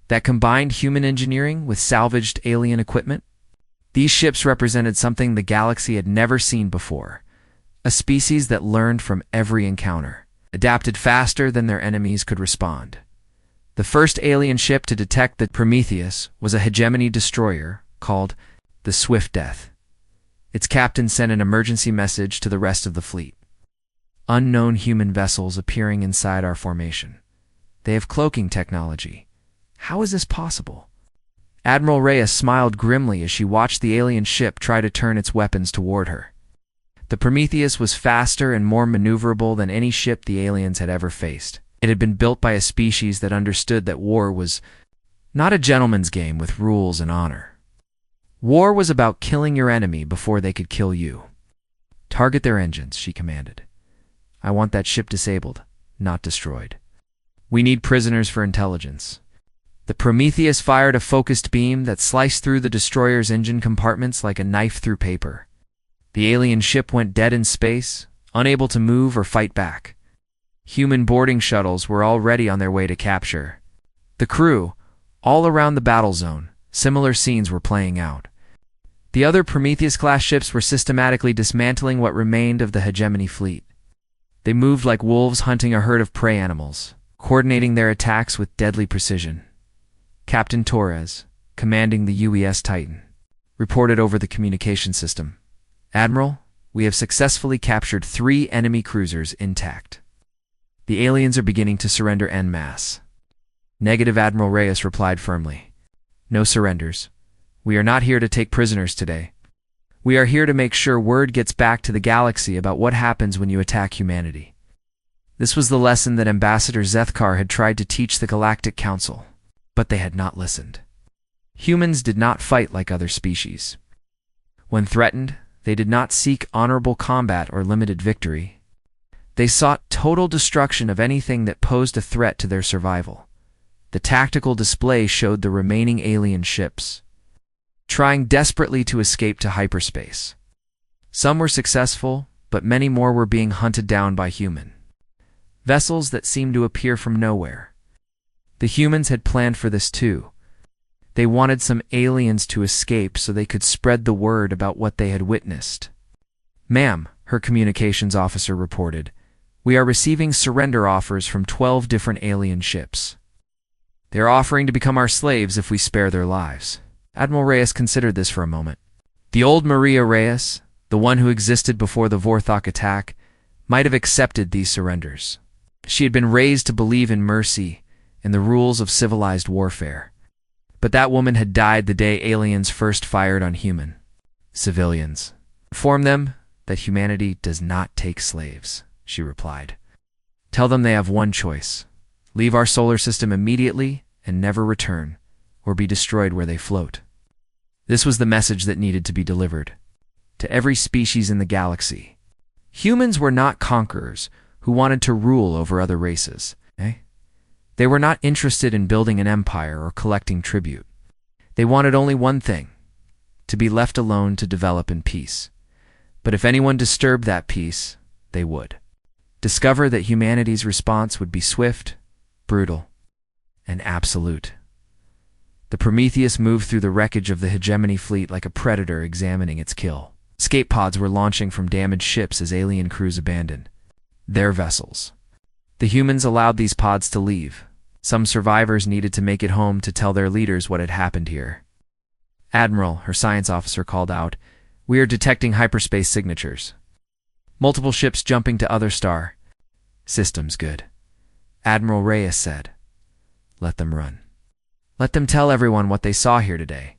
that combined human engineering with salvaged alien equipment. These ships represented something the galaxy had never seen before, a species that learned from every encounter, adapted faster than their enemies could respond. The first alien ship to detect the Prometheus was a hegemony destroyer called the Swift Death. Its captain sent an emergency message to the rest of the fleet. "Unknown human vessels appearing inside our formation. They have cloaking technology. How is this possible?" Admiral Reyes smiled grimly as she watched the alien ship try to turn its weapons toward her. The Prometheus was faster and more maneuverable than any ship the aliens had ever faced. It had been built by a species that understood that war was not a gentleman's game with rules and honor. War was about killing your enemy before they could kill you. Target their engines, she commanded. I want that ship disabled, not destroyed. We need prisoners for intelligence. The Prometheus fired a focused beam that sliced through the destroyer's engine compartments like a knife through paper. The alien ship went dead in space, unable to move or fight back. Human boarding shuttles were already on their way to capture. The crew, all around the battle zone, similar scenes were playing out. The other Prometheus-class ships were systematically dismantling what remained of the hegemony fleet. They moved like wolves hunting a herd of prey animals, coordinating their attacks with deadly precision. Captain Torres, commanding the UES Titan, reported over the communication system. Admiral, we have successfully captured 3 enemy cruisers intact. The aliens are beginning to surrender en masse. Negative, Admiral Reyes replied firmly. No surrenders. We are not here to take prisoners today. We are here to make sure word gets back to the galaxy about what happens when you attack humanity. This was the lesson that Ambassador Zethkar had tried to teach the Galactic Council, but they had not listened. Humans did not fight like other species. When threatened, they did not seek honorable combat or limited victory. They sought total destruction of anything that posed a threat to their survival. The tactical display showed the remaining alien ships, trying desperately to escape to hyperspace. Some were successful, but many more were being hunted down by human vessels that seemed to appear from nowhere. The humans had planned for this too. They wanted some aliens to escape so they could spread the word about what they had witnessed. Ma'am, her communications officer reported, we are receiving surrender offers from 12 different alien ships. They are offering to become our slaves if we spare their lives. Admiral Reyes considered this for a moment. The old Maria Reyes, the one who existed before the Vorthok attack, might have accepted these surrenders. She had been raised to believe in mercy and the rules of civilized warfare. But that woman had died the day aliens first fired on human civilians. Inform them that humanity does not take slaves, she replied. Tell them they have one choice. Leave our solar system immediately and never return, or be destroyed where they float. This was the message that needed to be delivered to every species in the galaxy. Humans were not conquerors who wanted to rule over other races. They were not interested in building an empire or collecting tribute. They wanted only one thing, to be left alone to develop in peace. But if anyone disturbed that peace, they would discover that humanity's response would be swift, brutal, and absolute. The Prometheus moved through the wreckage of the hegemony fleet like a predator examining its kill. Escape pods were launching from damaged ships as alien crews abandoned their vessels. The humans allowed these pods to leave. Some survivors needed to make it home to tell their leaders what had happened here. Admiral, her science officer called out, we are detecting hyperspace signatures. Multiple ships jumping to other star. Systems good. Admiral Reyes said, let them run. Let them tell everyone what they saw here today.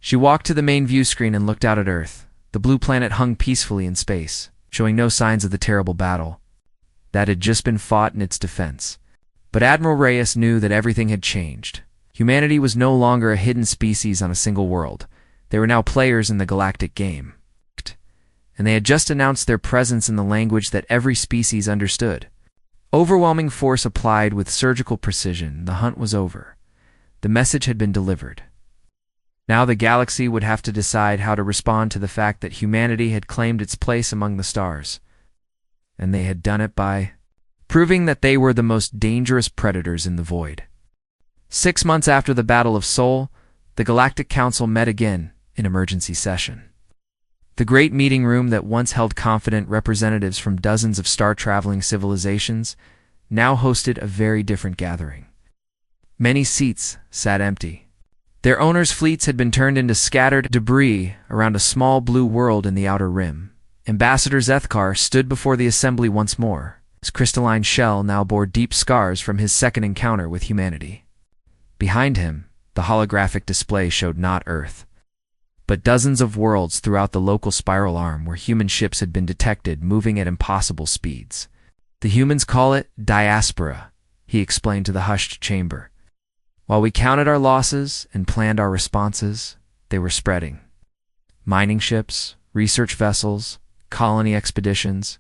She walked to the main view screen and looked out at Earth. The blue planet hung peacefully in space, showing no signs of the terrible battle that had just been fought in its defense. But Admiral Reyes knew that everything had changed. Humanity was no longer a hidden species on a single world. They were now players in the galactic game. And they had just announced their presence in the language that every species understood. Overwhelming force applied with surgical precision, the hunt was over. The message had been delivered. Now the galaxy would have to decide how to respond to the fact that humanity had claimed its place among the stars. And they had done it by proving that they were the most dangerous predators in the void. 6 months after the Battle of Sol, the Galactic Council met again in emergency session. The great meeting room that once held confident representatives from dozens of star-traveling civilizations now hosted a very different gathering. Many seats sat empty. Their owners' fleets had been turned into scattered debris around a small blue world in the outer rim. Ambassador Zethkar stood before the assembly once more. His crystalline shell now bore deep scars from his second encounter with humanity. Behind him, The holographic display showed not Earth, but dozens of worlds throughout the local spiral arm where human ships had been detected moving at impossible speeds. The humans call it diaspora, he explained to the hushed chamber. While we counted our losses and planned our responses, they were spreading. Mining ships, research vessels, colony expeditions,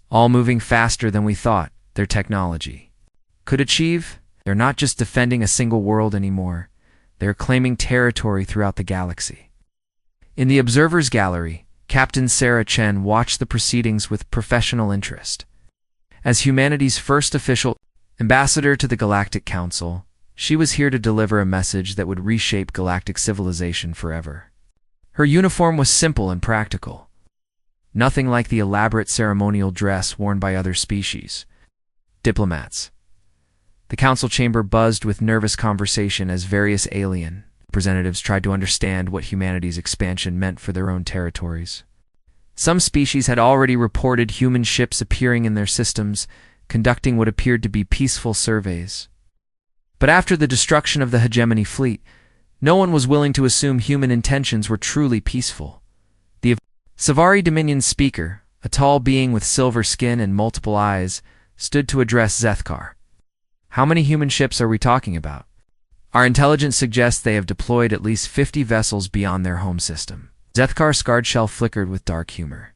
all moving faster than we thought their technology could achieve. They're not just defending a single world anymore. They're claiming territory throughout the galaxy. In the observer's gallery, Captain Sarah Chen watched the proceedings with professional interest. As humanity's first official ambassador to the Galactic Council, she was here to deliver a message that would reshape galactic civilization forever. Her uniform was simple and practical. Nothing like the elaborate ceremonial dress worn by other species. Diplomats. The council chamber buzzed with nervous conversation as various alien representatives tried to understand what humanity's expansion meant for their own territories. Some species had already reported human ships appearing in their systems, conducting what appeared to be peaceful surveys. But after the destruction of the hegemony fleet, no one was willing to assume human intentions were truly peaceful. The Savari Dominion speaker, a tall being with silver skin and multiple eyes, stood to address Zethkar. How many human ships are we talking about? Our intelligence suggests they have deployed at least 50 vessels beyond their home system. Zethkar's scarred shell flickered with dark humor.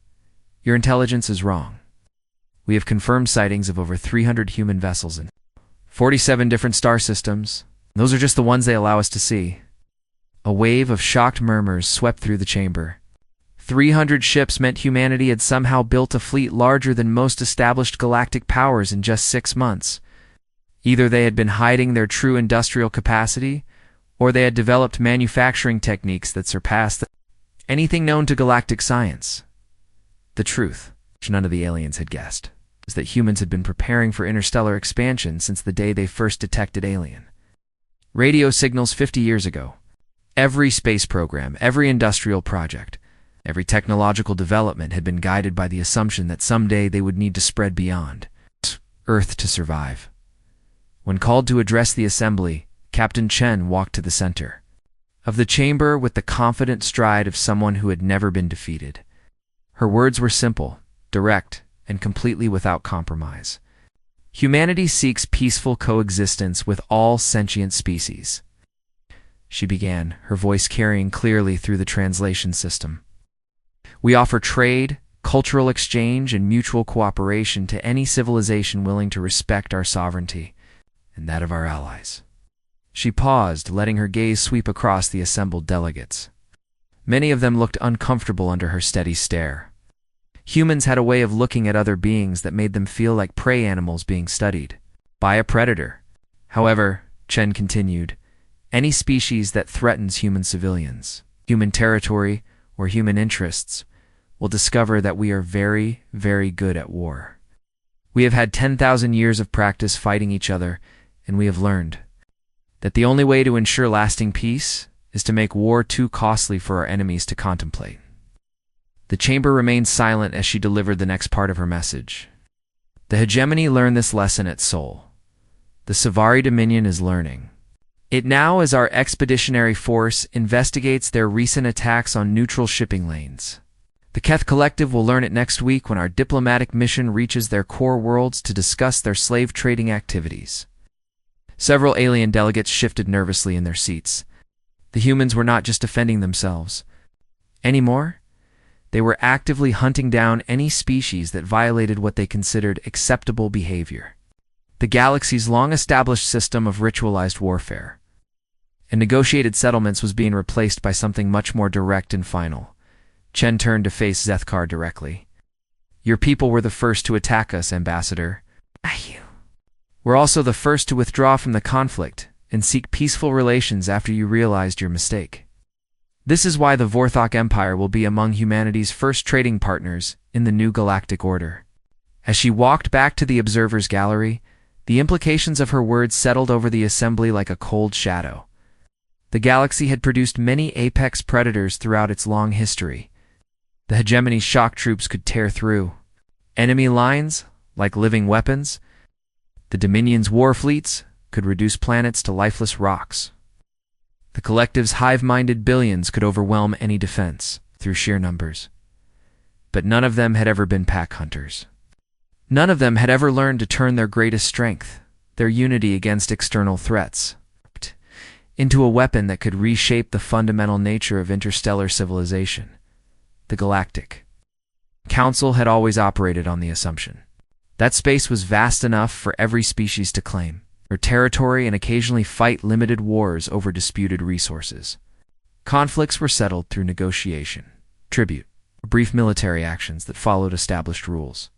Your intelligence is wrong. We have confirmed sightings of over 300 human vessels in 47 different star systems. Those are just the ones they allow us to see. A wave of shocked murmurs swept through the chamber. 300 ships meant humanity had somehow built a fleet larger than most established galactic powers in just 6 months. Either they had been hiding their true industrial capacity, or they had developed manufacturing techniques that surpassed anything known to galactic science. The truth, which none of the aliens had guessed, is that humans had been preparing for interstellar expansion since the day they first detected alien radio signals 50 years ago. Every space program, every industrial project, every technological development had been guided by the assumption that someday they would need to spread beyond Earth to survive. When called to address the assembly, Captain Chen walked to the center of the chamber with the confident stride of someone who had never been defeated. Her words were simple, direct, and completely without compromise. Humanity seeks peaceful coexistence with all sentient species. She began, her voice carrying clearly through the translation system. We offer trade, cultural exchange, and mutual cooperation to any civilization willing to respect our sovereignty and that of our allies. She paused, letting her gaze sweep across the assembled delegates. Many of them looked uncomfortable under her steady stare. Humans had a way of looking at other beings that made them feel like prey animals being studied by a predator. However, Chen continued, any species that threatens human civilians, human territory, or human interests will discover that we are very, very good at war. We have had 10,000 years of practice fighting each other, and we have learned that the only way to ensure lasting peace is to make war too costly for our enemies to contemplate. The chamber remained silent as she delivered the next part of her message. The hegemony learned this lesson at Seoul. The Savari Dominion is learning it now as our expeditionary force investigates their recent attacks on neutral shipping lanes. The Keth Collective will learn it next week when our diplomatic mission reaches their core worlds to discuss their slave trading activities. Several alien delegates shifted nervously in their seats. The humans were not just defending themselves anymore. They were actively hunting down any species that violated what they considered acceptable behavior. The galaxy's long-established system of ritualized warfare and negotiated settlements was being replaced by something much more direct and final. Chen turned to face Zethkar directly. Your people were the first to attack us, Ambassador. We're also the first to withdraw from the conflict and seek peaceful relations after you realized your mistake. This is why the Vorthok Empire will be among humanity's first trading partners in the new galactic order. As she walked back to the observer's gallery, the implications of her words settled over the assembly like a cold shadow. The galaxy had produced many apex predators throughout its long history. The hegemony's shock troops could tear through enemy lines like living weapons. The Dominion's war fleets could reduce planets to lifeless rocks. The collective's hive-minded billions could overwhelm any defense through sheer numbers. But none of them had ever been pack hunters. None of them had ever learned to turn their greatest strength, their unity against external threats, into a weapon that could reshape the fundamental nature of interstellar civilization. The Galactic Council had always operated on the assumption that space was vast enough for every species to claim their territory and occasionally fight limited wars over disputed resources. Conflicts were settled through negotiation, tribute, or brief military actions that followed established rules.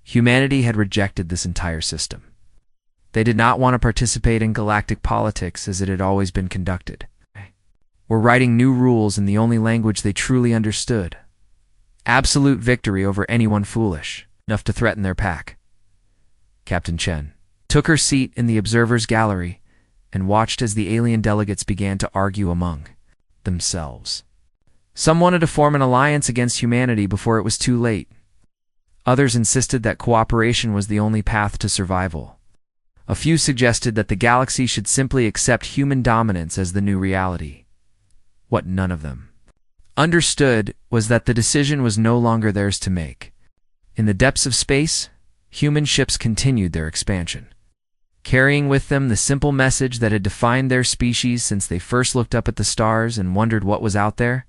Humanity had rejected this entire system. They did not want to participate in galactic politics as it had always been conducted, or writing new rules in the only language they truly understood. Absolute victory over anyone foolish enough to threaten their pack. Captain Chen took her seat in the observer's gallery and watched as the alien delegates began to argue among themselves. Some wanted to form an alliance against humanity before it was too late. Others insisted that cooperation was the only path to survival. A few suggested that the galaxy should simply accept human dominance as the new reality. What none of them understood was that the decision was no longer theirs to make. In the depths of space, human ships continued their expansion, carrying with them the simple message that had defined their species since they first looked up at the stars and wondered what was out there.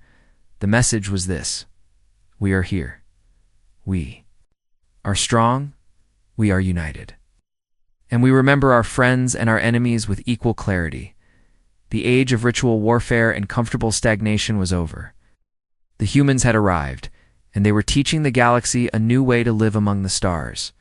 The message was this: we are here. We are strong. We are united. And we remember our friends and our enemies with equal clarity. The age of ritual warfare and comfortable stagnation was over. The humans had arrived, and they were teaching the galaxy a new way to live among the stars.